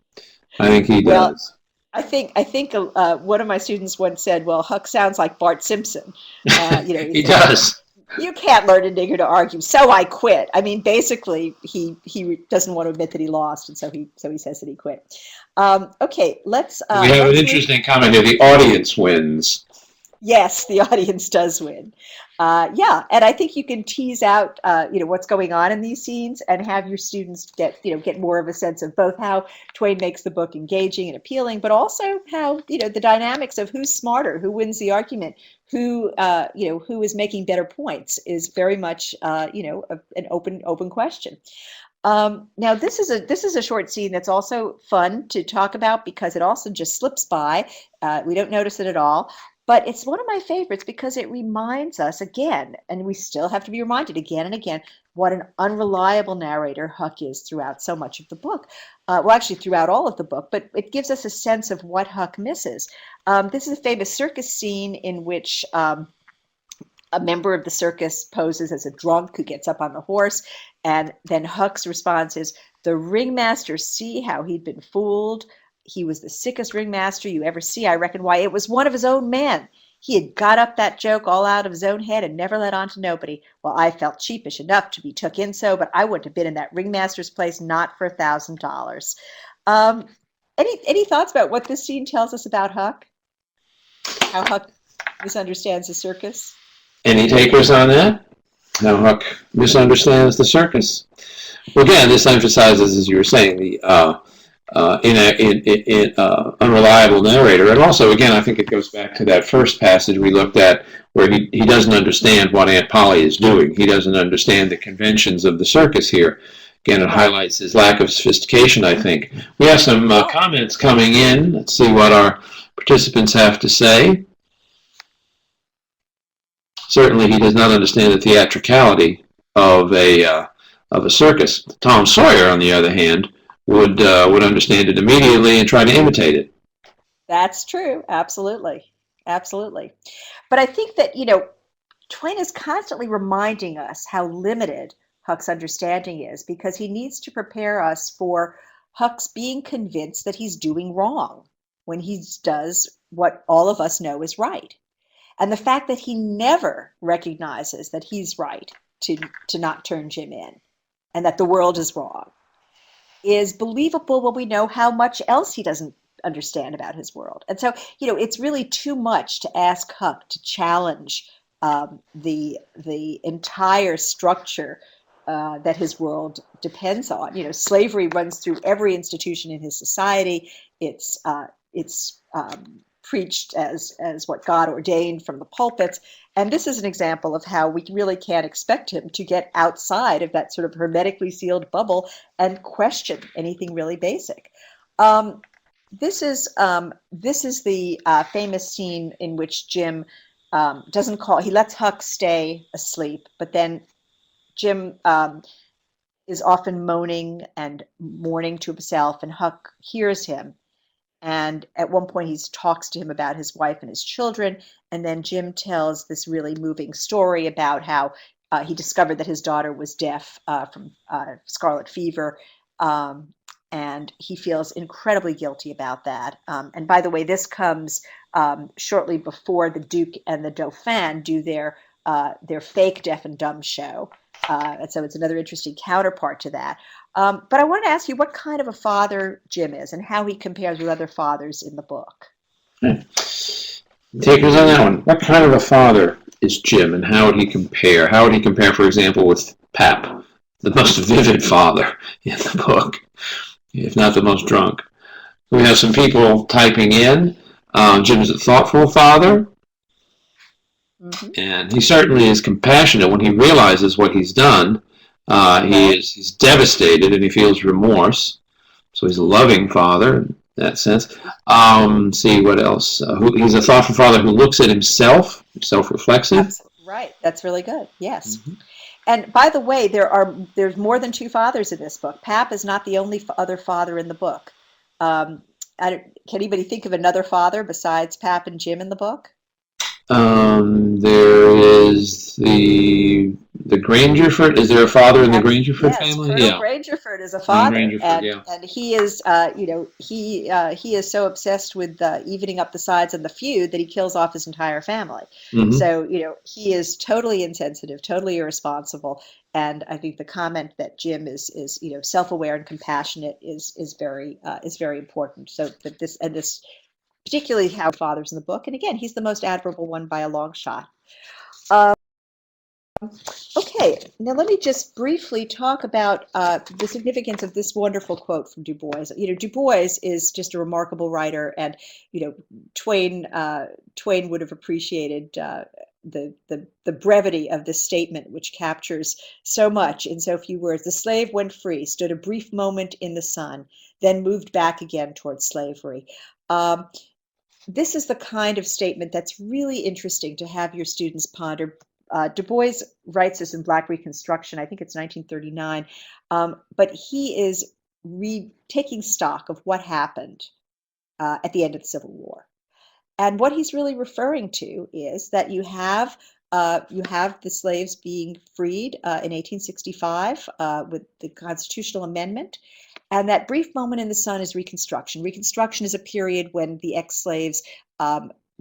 [SPEAKER 1] I think he does.
[SPEAKER 2] I think one of my students once said, "Well, Huck sounds like Bart Simpson."
[SPEAKER 1] He does.
[SPEAKER 2] You can't learn a nigger to argue, so I quit. I mean, basically, he doesn't want to admit that he lost, and so he says that he quit. Okay, let's.
[SPEAKER 1] We have an interesting comment here. The audience wins.
[SPEAKER 2] Yes, the audience does win. Yeah, and I think you can tease out, what's going on in these scenes, and have your students get more of a sense of both how Twain makes the book engaging and appealing, but also how the dynamics of who's smarter, who wins the argument, who is making better points is very much an open question. Now this is a short scene that's also fun to talk about because it also just slips by. We don't notice it at all. But it's one of my favorites because it reminds us again, and we still have to be reminded again and again, what an unreliable narrator Huck is throughout so much of the book. Well, actually throughout all of the book, but it gives us a sense of what Huck misses. This is a famous circus scene in which a member of the circus poses as a drunk who gets up on the horse, and then Huck's response is, "The ringmaster see how he'd been fooled. He was the sickest ringmaster you ever see, I reckon. Why, it was one of his own men. He had got up that joke all out of his own head and never let on to nobody. Well, I felt cheapish enough to be took in so, but I wouldn't have been in that ringmaster's place, not for $1,000. Any thoughts about what this scene tells us about Huck? How Huck misunderstands the circus?
[SPEAKER 1] Any takers on that? How Huck misunderstands the circus? Well, again, this emphasizes, as you were saying, the unreliable narrator. And also, again, I think it goes back to that first passage we looked at where he doesn't understand what Aunt Polly is doing. He doesn't understand the conventions of the circus here. Again, it highlights his lack of sophistication, I think. We have some comments coming in. Let's see what our participants have to say. Certainly, he does not understand the theatricality of a circus. Tom Sawyer, on the other hand, would understand it immediately and try to imitate it.
[SPEAKER 2] That's true. Absolutely. Absolutely. But I think that, Twain is constantly reminding us how limited Huck's understanding is because he needs to prepare us for Huck's being convinced that he's doing wrong when he does what all of us know is right. And the fact that he never recognizes that he's right to not turn Jim in and that the world is wrong is believable when we know how much else he doesn't understand about his world. And so, it's really too much to ask Huck to challenge the entire structure that his world depends on. Slavery runs through every institution in his society. It's preached as what God ordained from the pulpits. And this is an example of how we really can't expect him to get outside of that sort of hermetically sealed bubble and question anything really basic. This is the famous scene in which Jim he lets Huck stay asleep, but then Jim is often moaning and mourning to himself, and Huck hears him. And at one point, he talks to him about his wife and his children. And then Jim tells this really moving story about how he discovered that his daughter was deaf from scarlet fever. And he feels incredibly guilty about that. And by the way, this comes shortly before the Duke and the Dauphin do their fake deaf and dumb show. And so it's another interesting counterpart to that. But I want to ask you what kind of a father Jim is and how he compares with other fathers in the book.
[SPEAKER 1] Take us on that one. What kind of a father is Jim, and how would he compare? How would he compare, for example, with Pap, the most vivid father in the book, if not the most drunk? We have some people typing in. Jim's a thoughtful father, and he certainly is compassionate when he realizes what he's done. He's devastated and he feels remorse. So he's a loving father in that sense. See what else. He's a thoughtful father who looks at himself, self-reflexive.
[SPEAKER 2] Right. That's really good. Yes. Mm-hmm. And by the way, there's more than two fathers in this book. Pap is not the only other father in the book. Can anybody think of another father besides Pap and Jim in the book?
[SPEAKER 1] There is the Grangerford. Is there a father in the Grangerford family?
[SPEAKER 2] Colonel Grangerford is a father, and he is, he is so obsessed with evening up the sides and the feud that he kills off his entire family. Mm-hmm. So he is totally insensitive, totally irresponsible, and I think the comment that Jim is self-aware and compassionate is very important. So that this particularly how fathers in the book, and again, he's the most admirable one by a long shot. Okay, now let me just briefly talk about the significance of this wonderful quote from Du Bois. Du Bois is just a remarkable writer, and Twain would have appreciated the brevity of this statement, which captures so much in so few words. The slave went free, stood a brief moment in the sun, then moved back again towards slavery. This is the kind of statement that's really interesting to have your students ponder. Du Bois writes this in Black Reconstruction, I think it's 1939, but he is taking stock of what happened at the end of the Civil War. And what he's really referring to is that you have the slaves being freed in 1865 with the Constitutional Amendment. And that brief moment in the sun is Reconstruction. Reconstruction is a period when the ex-slaves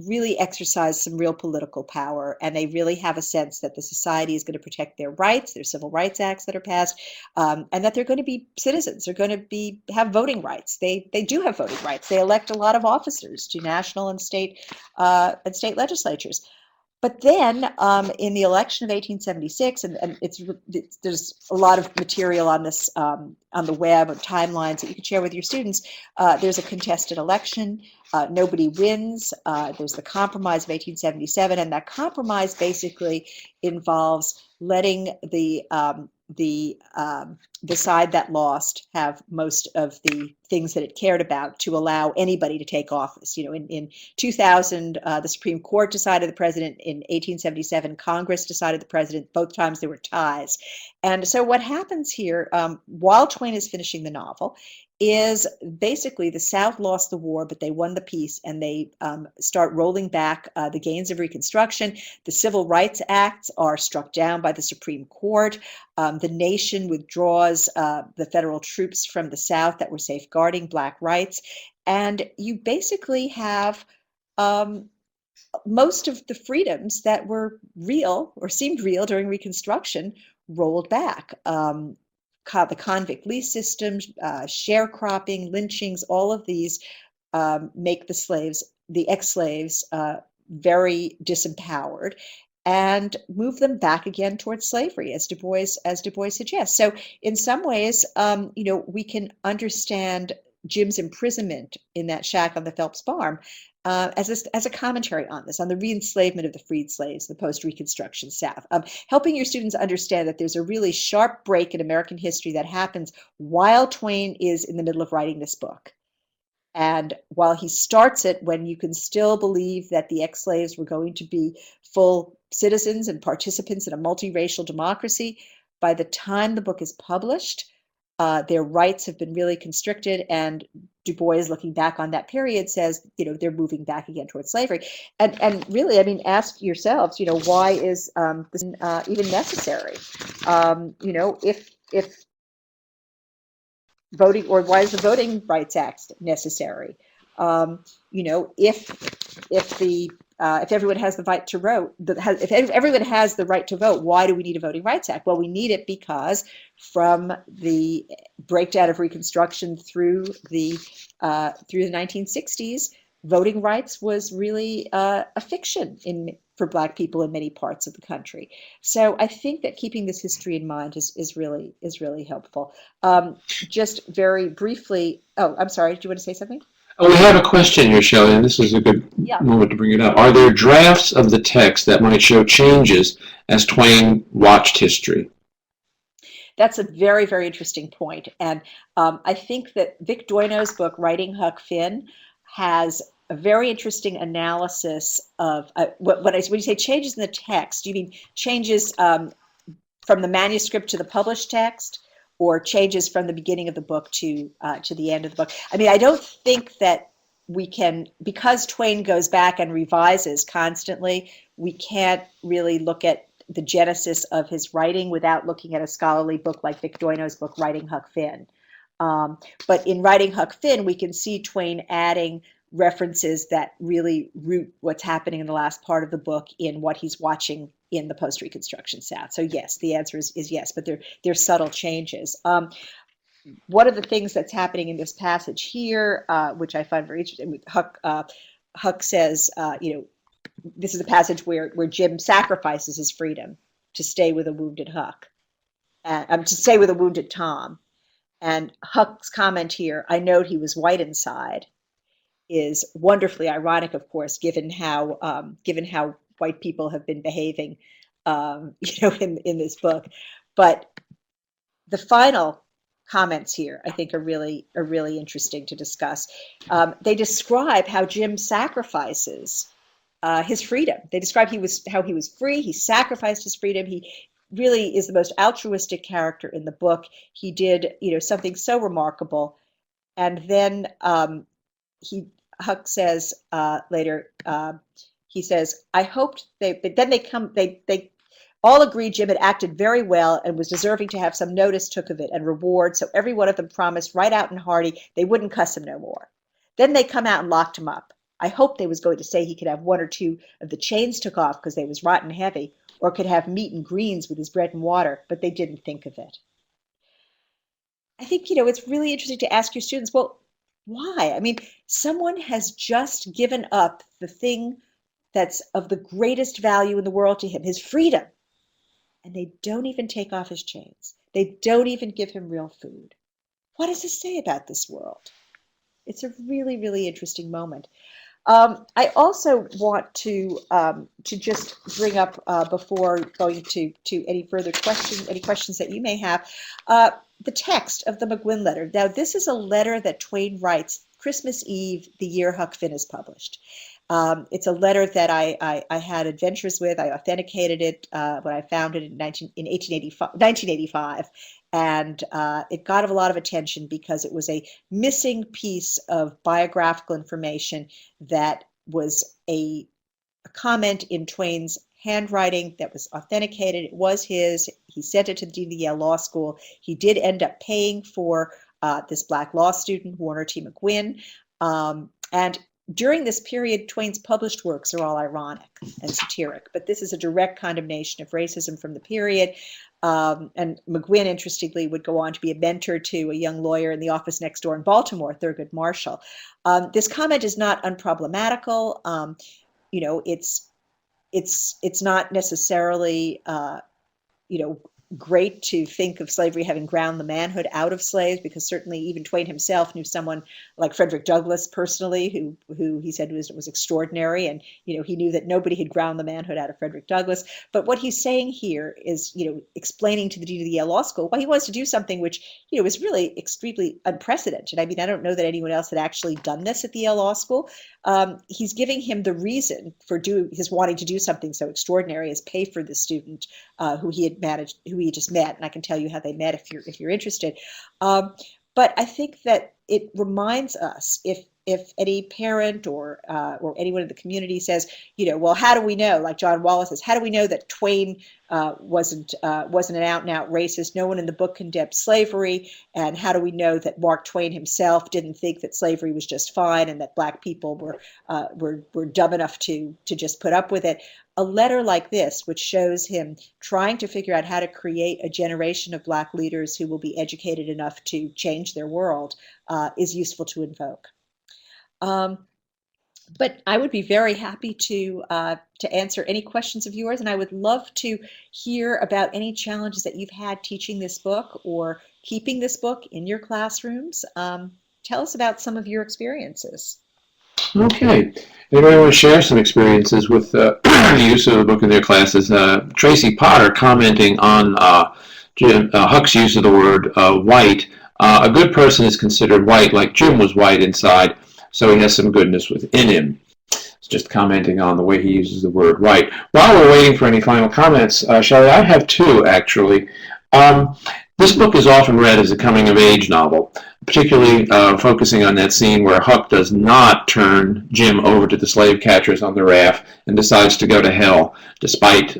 [SPEAKER 2] really exercise some real political power, and they really have a sense that the society is going to protect their rights, their civil rights acts that are passed, and that they're going to be citizens. They're going to have voting rights. They do have voting rights. They elect a lot of officers to national and state legislatures. But then in the election of 1876, and there's a lot of material on this on the web, of timelines that you can share with your students. There's a contested election. Nobody wins. There's the Compromise of 1877, and that compromise basically involves letting the the side that lost have most of the things that it cared about to allow anybody to take office. In 2000, the Supreme Court decided the president. In 1877, Congress decided the president. Both times there were ties. And so what happens here, while Twain is finishing the novel, is basically the South lost the war, but they won the peace, and they start rolling back the gains of Reconstruction. The Civil Rights Acts are struck down by the Supreme Court. The nation withdraws the federal troops from the South that were safeguarding Black rights. And you basically have most of the freedoms that were real or seemed real during Reconstruction rolled back. The convict lease systems, sharecropping, lynchings, all of these make the ex-slaves, very disempowered, and move them back again towards slavery, as Du Bois suggests. So in some ways, we can understand Jim's imprisonment in that shack on the Phelps farm as a commentary on this, on the re-enslavement of the freed slaves, the post-Reconstruction South, helping your students understand that there's a really sharp break in American history that happens while Twain is in the middle of writing this book. And while he starts it when you can still believe that the ex-slaves were going to be full citizens and participants in a multiracial democracy, by the time the book is published, their rights have been really constricted, and Du Bois, looking back on that period, says, they're moving back again towards slavery. And really, ask yourselves, why is this even necessary? If voting, or why is the Voting Rights Act necessary? If everyone has the right to vote, if everyone has the right to vote, why do we need a Voting Rights Act? Well, we need it because from the breakdown of Reconstruction through the 1960s, voting rights was really a fiction for Black people in many parts of the country. So I think that keeping this history in mind is really helpful. Just very briefly. Oh, I'm sorry. Do you want to say something?
[SPEAKER 1] Oh, we have a question here, Shelley, and this is a good moment to bring it up. Are there drafts of the text that might show changes as Twain watched history?
[SPEAKER 2] That's a very, very interesting point. And I think that Vic Doino's book, Writing Huck Finn, has a very interesting analysis of when you say changes in the text, do you mean changes from the manuscript to the published text, or changes from the beginning of the book to the end of the book? I don't think that we can, because Twain goes back and revises constantly, we can't really look at the genesis of his writing without looking at a scholarly book like Vic Doino's book, Writing Huck Finn. But in Writing Huck Finn, we can see Twain adding references that really root what's happening in the last part of the book in what he's watching in the post-Reconstruction South. So yes, the answer is yes, but they're subtle changes. One of the things that's happening in this passage here, which I find very interesting, Huck says, this is a passage where Jim sacrifices his freedom to stay with a wounded Huck, to stay with a wounded Tom. And Huck's comment here, "I note he was white inside," is wonderfully ironic, of course, given how white people have been behaving, in this book. But the final comments here, I think, are really interesting to discuss. They describe how Jim sacrifices his freedom. They describe how he was free. He sacrificed his freedom. He really is the most altruistic character in the book. He did, something so remarkable. And then Huck says later, he says, "I hoped but then they all agreed Jim had acted very well and was deserving to have some notice took of it and reward. So every one of them promised right out and hearty they wouldn't cuss him no more. Then they come out and locked him up. I hoped they was going to say he could have one or two of the chains took off because they was rotten heavy, or could have meat and greens with his bread and water, but they didn't think of it." I think, it's really interesting to ask your students, well, why? Someone has just given up the thing that's of the greatest value in the world to him, his freedom, and they don't even take off his chains. They don't even give him real food. What does this say about this world? It's a really, really interesting moment. I also want to just bring up before going to any further questions, any questions that you may have, the text of the McGuinn letter. Now, this is a letter that Twain writes Christmas Eve, the year Huck Finn is published. It's a letter that I had adventures with. I authenticated it when I found it in 1985. And it got a lot of attention because it was a missing piece of biographical information that was a comment in Twain's handwriting that was authenticated. It was his. He sent it to the dean of the Yale Law School. He did end up paying for this black law student, Warner T. McGuinn. And during this period, Twain's published works are all ironic and satiric, but this is a direct condemnation of racism from the period. And McGuinn, interestingly, would go on to be a mentor to a young lawyer in the office next door in Baltimore, Thurgood Marshall. This comment is not unproblematical. It's not necessarily, great to think of slavery having ground the manhood out of slaves, because certainly even Twain himself knew someone like Frederick Douglass personally, who he said was extraordinary, and he knew that nobody had ground the manhood out of Frederick Douglass. But what he's saying here is, explaining to the dean of the Yale Law School why he wants to do something which was really extremely unprecedented. I mean, I don't know that anyone else had actually done this at the Yale Law School. He's giving him the reason for his wanting to do something so extraordinary as pay for the student who he just met, and I can tell you how they met if you're interested. But I think that it reminds us, if any parent or anyone in the community says, well, how do we know? Like John Wallace says, how do we know that Twain wasn't an out and out racist? No one in the book condemned slavery, and how do we know that Mark Twain himself didn't think that slavery was just fine and that black people were dumb enough to just put up with it? A letter like this, which shows him trying to figure out how to create a generation of black leaders who will be educated enough to change their world, is useful to invoke. But I would be very happy to answer any questions of yours, and I would love to hear about any challenges that you've had teaching this book or keeping this book in your classrooms. Tell us about some of your experiences.
[SPEAKER 1] Okay. Anybody want to share some experiences with the use of the book in their classes? Tracy Potter commenting on Huck's use of the word white. A good person is considered white, like Jim was white inside, so he has some goodness within him. It's just commenting on the way he uses the word white. While we're waiting for any final comments, Shelley, I have two, actually. This book is often read as a coming-of-age novel, particularly focusing on that scene where Huck does not turn Jim over to the slave catchers on the raft and decides to go to hell despite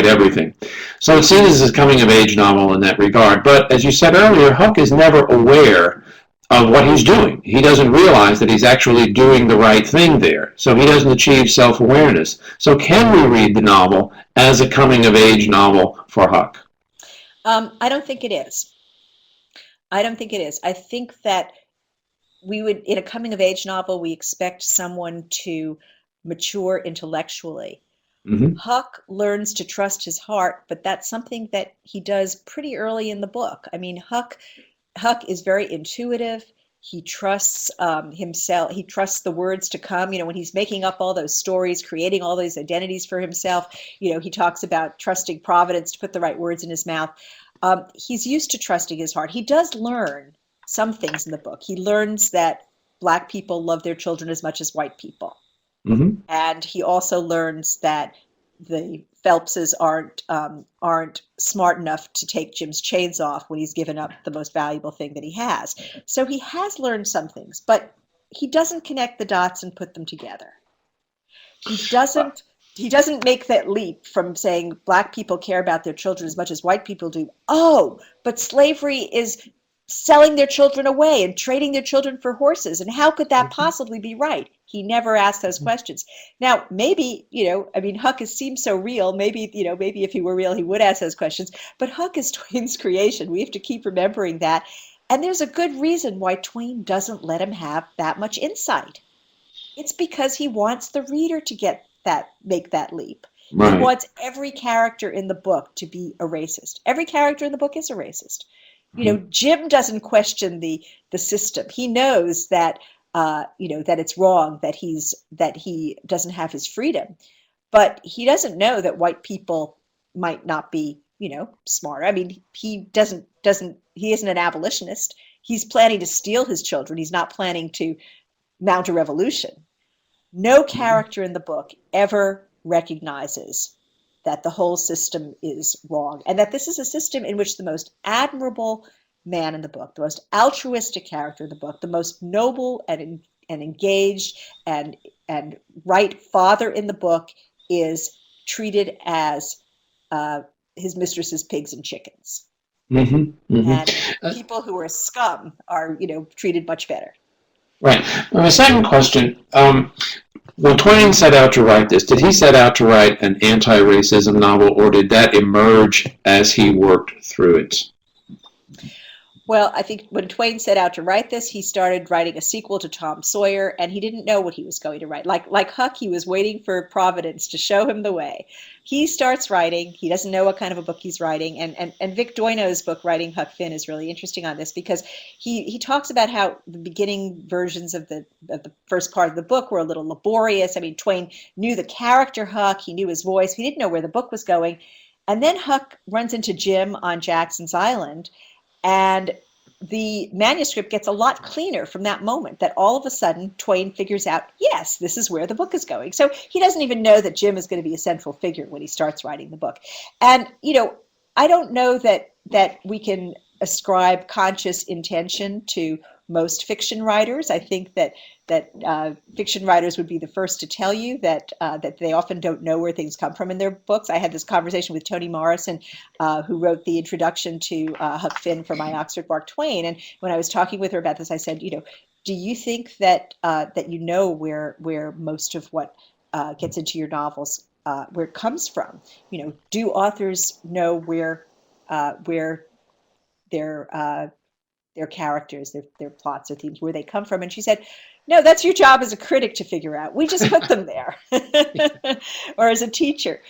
[SPEAKER 1] everything. So it's seen as a coming-of-age novel in that regard. But as you said earlier, Huck is never aware of what he's doing. He doesn't realize that he's actually doing the right thing there. So he doesn't achieve self-awareness. So can we read the novel as a coming-of-age novel for Huck?
[SPEAKER 2] I don't think it is. I think that we would, in a coming-of-age novel, we expect someone to mature intellectually. Mm-hmm. Huck learns to trust his heart, but that's something that he does pretty early in the book. I mean, Huck is very intuitive. He trusts himself. He trusts the words to come. When he's making up all those stories, creating all those identities for himself, he talks about trusting Providence to put the right words in his mouth. He's used to trusting his heart. He does learn some things in the book. He learns that black people love their children as much as white people. Mm-hmm. And he also learns that the Phelpses aren't smart enough to take Jim's chains off when he's given up the most valuable thing that he has. So he has learned some things, but he doesn't connect the dots and put them together. He doesn't make that leap from saying black people care about their children as much as white people do. Oh, but slavery is selling their children away and trading their children for horses. And how could that possibly be right? He never asked those questions. Now, maybe, Huck seems so real. Maybe if he were real, he would ask those questions. But Huck is Twain's creation. We have to keep remembering that. And there's a good reason why Twain doesn't let him have that much insight. It's because he wants the reader to make that leap. Right. He wants every character in the book to be a racist. Every character in the book is a racist. Jim doesn't question the system. He knows that that it's wrong that he doesn't have his freedom. But he doesn't know that white people might not be, smart. I mean, he isn't an abolitionist. He's planning to steal his children. He's not planning to mount a revolution. No character in the book ever recognizes that the whole system is wrong, and that this is a system in which the most admirable man in the book, the most altruistic character in the book, the most noble and engaged and right father in the book is treated as his mistress's pigs and chickens.
[SPEAKER 1] Mm-hmm, mm-hmm.
[SPEAKER 2] And people who are scum are, treated much better.
[SPEAKER 1] Right. My second question, when Twain set out to write this, did he set out to write an anti-racism novel, or did that emerge as he worked through it?
[SPEAKER 2] Well, I think when Twain set out to write this, he started writing a sequel to Tom Sawyer, and he didn't know what he was going to write. Like Huck, he was waiting for Providence to show him the way. He starts writing. He doesn't know what kind of a book he's writing. And Vic Doino's book, Writing Huck Finn, is really interesting on this, because he talks about how the beginning versions of the first part of the book were a little laborious. I mean, Twain knew the character Huck. He knew his voice. He didn't know where the book was going. And then Huck runs into Jim on Jackson's Island, and the manuscript gets a lot cleaner from that moment, that all of a sudden Twain figures out, yes, this is where the book is going. So he doesn't even know that Jim is going to be a central figure when he starts writing the book. And, I don't know that we can ascribe conscious intention to most fiction writers. I think that fiction writers would be the first to tell you that they often don't know where things come from in their books. I had this conversation with Toni Morrison, who wrote the introduction to Huck Finn for my Oxford Mark Twain. And when I was talking with her about this, I said, do you think that you know where most of what gets into your novels, where it comes from? Do authors know where their characters, their plots or themes, where they come from? And she said, no, that's your job as a critic to figure out. We just put them there. Or as a teacher.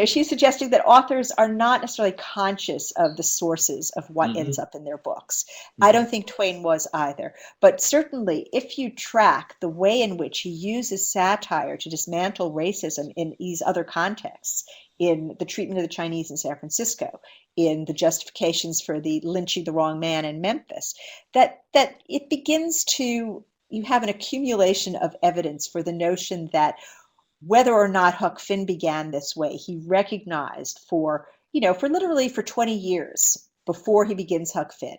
[SPEAKER 2] She's suggesting that authors are not necessarily conscious of the sources of what ends up in their books. I don't think Twain was either. But certainly, if you track the way in which he uses satire to dismantle racism in these other contexts, in the treatment of the Chinese in San Francisco, in the justifications for the lynching the wrong man in Memphis, that it begins to, you have an accumulation of evidence for the notion that whether or not Huck Finn began this way, he recognized for literally 20 years before he begins Huck Finn,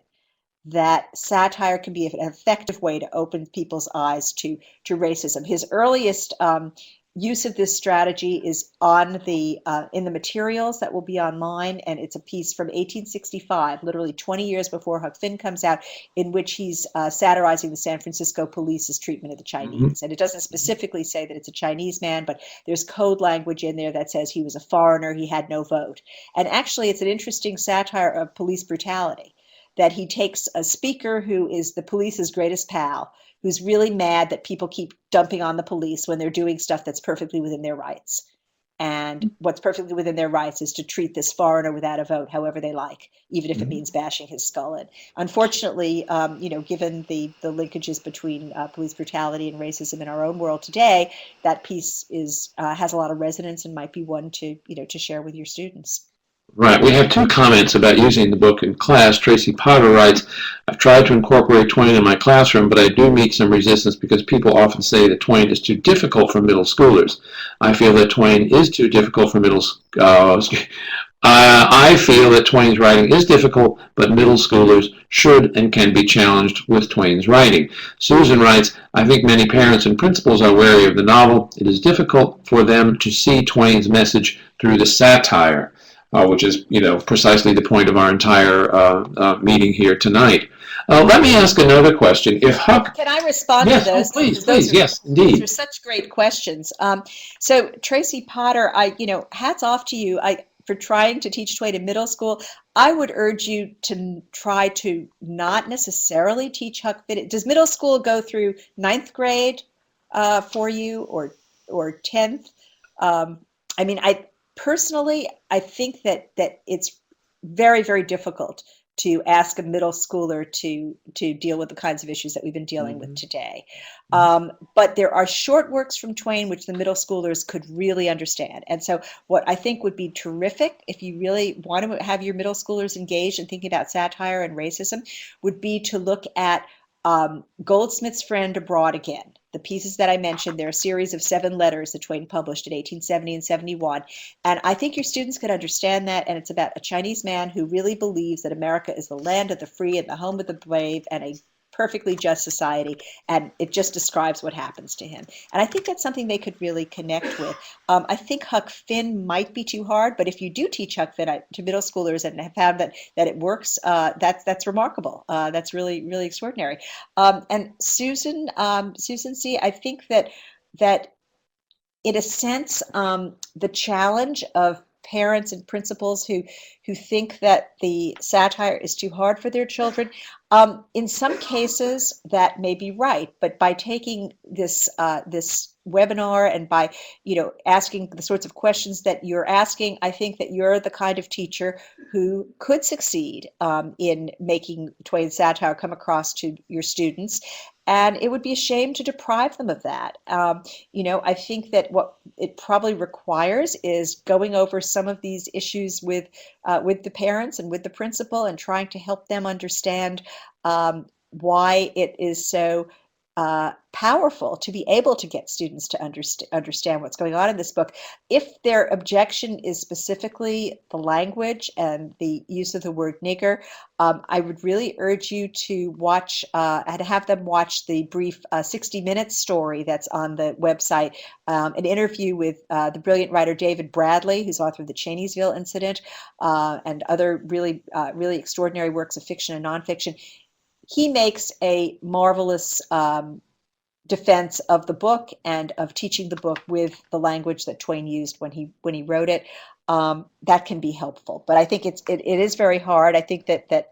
[SPEAKER 2] that satire can be an effective way to open people's eyes to racism. His earliest use of this strategy is on in the materials that will be online, and it's a piece from 1865, literally 20 years before Huck Finn comes out, in which he's satirizing the San Francisco police's treatment of the Chinese. And it doesn't specifically say that it's a Chinese man, but there's code language in there that says he was a foreigner, he had no vote. And actually, it's an interesting satire of police brutality, that he takes a speaker who is the police's greatest pal, who's really mad that people keep dumping on the police when they're doing stuff that's perfectly within their rights. And what's perfectly within their rights is to treat this foreigner without a vote however they like, even if it means bashing his skull in. Unfortunately, given the linkages between police brutality and racism in our own world today, that piece has a lot of resonance and might be one to share with your students.
[SPEAKER 1] Right. We have two comments about using the book in class. Tracy Potter writes, I've tried to incorporate Twain in my classroom, but I do meet some resistance because people often say that Twain is too difficult for middle schoolers. I feel that Twain is too difficult for I feel that Twain's writing is difficult, but middle schoolers should and can be challenged with Twain's writing. Susan writes, I think many parents and principals are wary of the novel. It is difficult for them to see Twain's message through the satire. Which is, precisely the point of our entire meeting here tonight. Let me ask another question. If Huck...
[SPEAKER 2] Can I respond
[SPEAKER 1] to
[SPEAKER 2] those?
[SPEAKER 1] Please, yes, indeed.
[SPEAKER 2] Those are such great questions. So Tracy Potter, hats off to you for trying to teach Twain in middle school. I would urge you to try to not necessarily teach Huck Finn. Does middle school go through 9th grade for you, or 10th? Personally, I think that it's very, very difficult to ask a middle schooler to deal with the kinds of issues that we've been dealing with today. But there are short works from Twain which the middle schoolers could really understand. And so what I think would be terrific, if you really want to have your middle schoolers engaged in thinking about satire and racism, would be to look at Goldsmith's Friend Abroad Again. The pieces that I mentioned, they're a series of 7 letters that Twain published in 1870 and 71. And I think your students could understand that. And it's about a Chinese man who really believes that America is the land of the free and the home of the brave and a perfectly just society. And it just describes what happens to him. And I think that's something they could really connect with. I think Huck Finn might be too hard, but if you do teach Huck Finn to middle schoolers and have found that it works, that's remarkable. That's really, really extraordinary. And Susan C., I think that in a sense, the challenge of parents and principals who think that the satire is too hard for their children, in some cases that may be right, but by taking this webinar and by asking the sorts of questions that you're asking, I think that you're the kind of teacher who could succeed in making Twain's satire come across to your students. And it would be a shame to deprive them of that. I think that what it probably requires is going over some of these issues with the parents and with the principal and trying to help them understand why it is so powerful to be able to get students to understand what's going on in this book. If their objection is specifically the language and the use of the word nigger, I would really urge you to watch and have them watch the brief 60 Minutes story that's on the website, an interview with the brilliant writer David Bradley, who's author of the Cheneysville Incident and other really extraordinary works of fiction and nonfiction. He makes a marvelous defense of the book and of teaching the book with the language that Twain used when he wrote it. That can be helpful, but I think it is very hard. I think that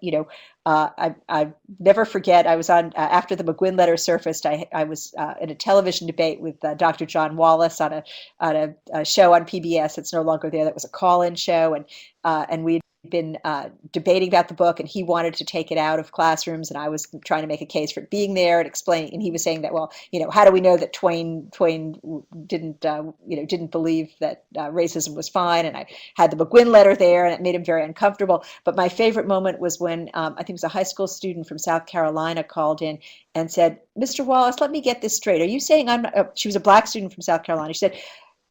[SPEAKER 2] I never forget. I was on after the McGuinn letter surfaced. I was in a television debate with Dr. John Wallace on a show on PBS. It's no longer there. That was a call-in show, and we been debating about the book, and he wanted to take it out of classrooms, and I was trying to make a case for it being there and explaining. And he was saying that, well, how do we know that Twain didn't believe that racism was fine? And I had the McGuinn letter there, and it made him very uncomfortable. But my favorite moment was when I think it was a high school student from South Carolina called in and said, "Mr. Wallace, let me get this straight. Are you saying I'm not?" She was a black student from South Carolina. She said,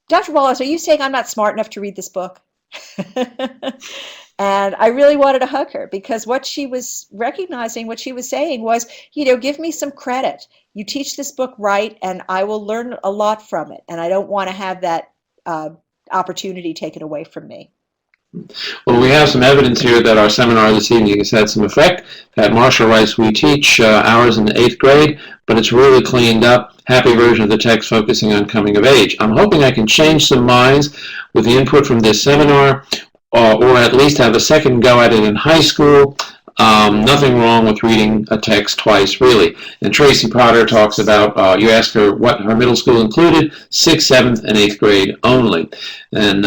[SPEAKER 2] "Dr. Wallace, are you saying I'm not smart enough to read this book?" And I really wanted to hug her, because what she was recognizing, what she was saying was, give me some credit. You teach this book right, and I will learn a lot from it. And I don't want to have that opportunity taken away from me.
[SPEAKER 1] Well, we have some evidence here that our seminar this evening has had some effect. Pat Marshall writes, we teach ours in the 8th grade, but it's really cleaned up. Happy version of the text focusing on coming of age. I'm hoping I can change some minds with the input from this seminar, or at least have a second go at it in high school. Nothing wrong with reading a text twice, really. And Tracy Potter talks about, you asked her what her middle school included, 6th, 7th, and 8th grade only. And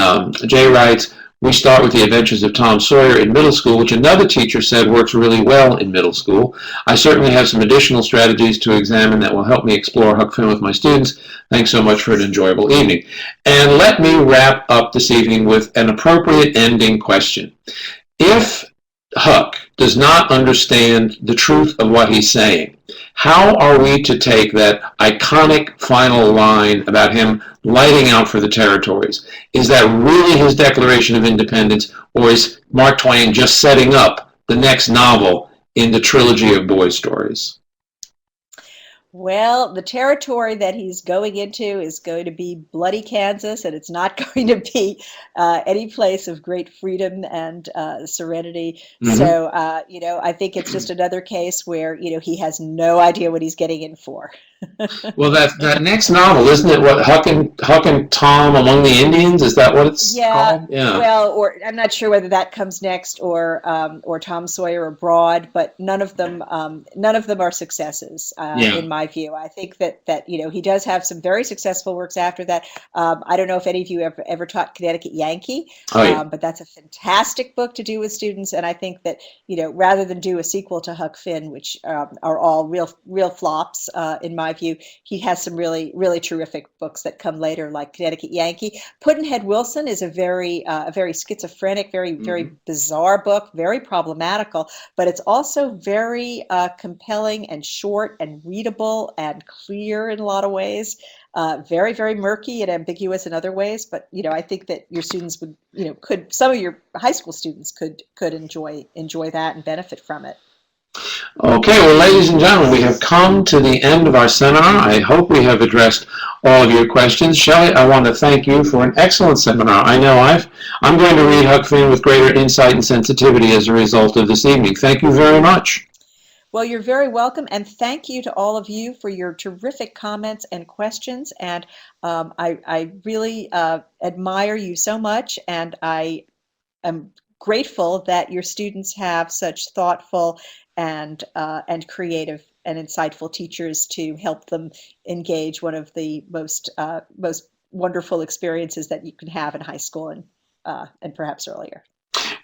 [SPEAKER 1] Jay writes, we start with the adventures of Tom Sawyer in middle school, which another teacher said works really well in middle school. I certainly have some additional strategies to examine that will help me explore Huck Finn with my students. Thanks so much for an enjoyable evening. And let me wrap up this evening with an appropriate ending question. If Huck does not understand the truth of what he's saying, how are we to take that iconic final line about him lighting out for the territories? Is that really his Declaration of Independence, or is Mark Twain just setting up the next novel in the trilogy of boy stories?
[SPEAKER 2] Well, the territory that he's going into is going to be bloody Kansas, and it's not going to be any place of great freedom and serenity. Mm-hmm. So, I think it's just another case where, he has no idea what he's getting in for.
[SPEAKER 1] Well, that next novel, isn't it? What Huck and Tom Among the Indians? Is that what it's called? Yeah.
[SPEAKER 2] Well, or I'm not sure whether that comes next or Tom Sawyer Abroad, but none of them are successes in my view. I think that he does have some very successful works after that. I don't know if any of you ever taught Connecticut Yankee, but that's a fantastic book to do with students. And I think that rather than do a sequel to Huck Finn, which are all real flops in my view, he has some really terrific books that come later, like Connecticut Yankee. Pudd'nhead Wilson is a very schizophrenic, very bizarre book, very problematical, but it's also very compelling and short and readable and clear in a lot of ways. Very murky and ambiguous in other ways, but I think that your students would some of your high school students could enjoy that and benefit from it.
[SPEAKER 1] Okay, well, ladies and gentlemen, we have come to the end of our seminar. I hope we have addressed all of your questions. Shelley, I want to thank you for an excellent seminar. I know I'm going to read Huck Finn with greater insight and sensitivity as a result of this evening. Thank you very much.
[SPEAKER 2] Well, you're very welcome, and thank you to all of you for your terrific comments and questions. And I really admire you so much, and I am grateful that your students have such thoughtful and creative and insightful teachers to help them engage one of the most wonderful experiences that you can have in high school and perhaps earlier.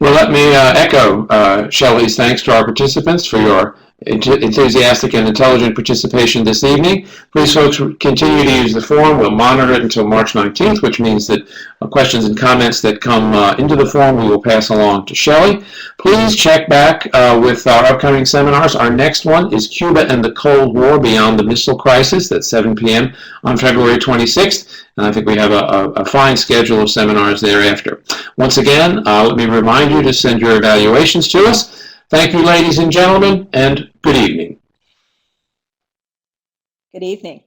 [SPEAKER 1] Well, let me echo Shelley's thanks to our participants for your enthusiastic and intelligent participation this evening. Please, folks, continue to use the forum. We'll monitor it until March 19th, which means that questions and comments that come into the forum we will pass along to Shelley. Please check back with our upcoming seminars. Our next one is Cuba and the Cold War Beyond the Missile Crisis. That's 7 p.m. on February 26th. And I think we have a fine schedule of seminars thereafter. Once again, let me remind you to send your evaluations to us. Thank you, ladies and gentlemen, and good evening.
[SPEAKER 2] Good evening.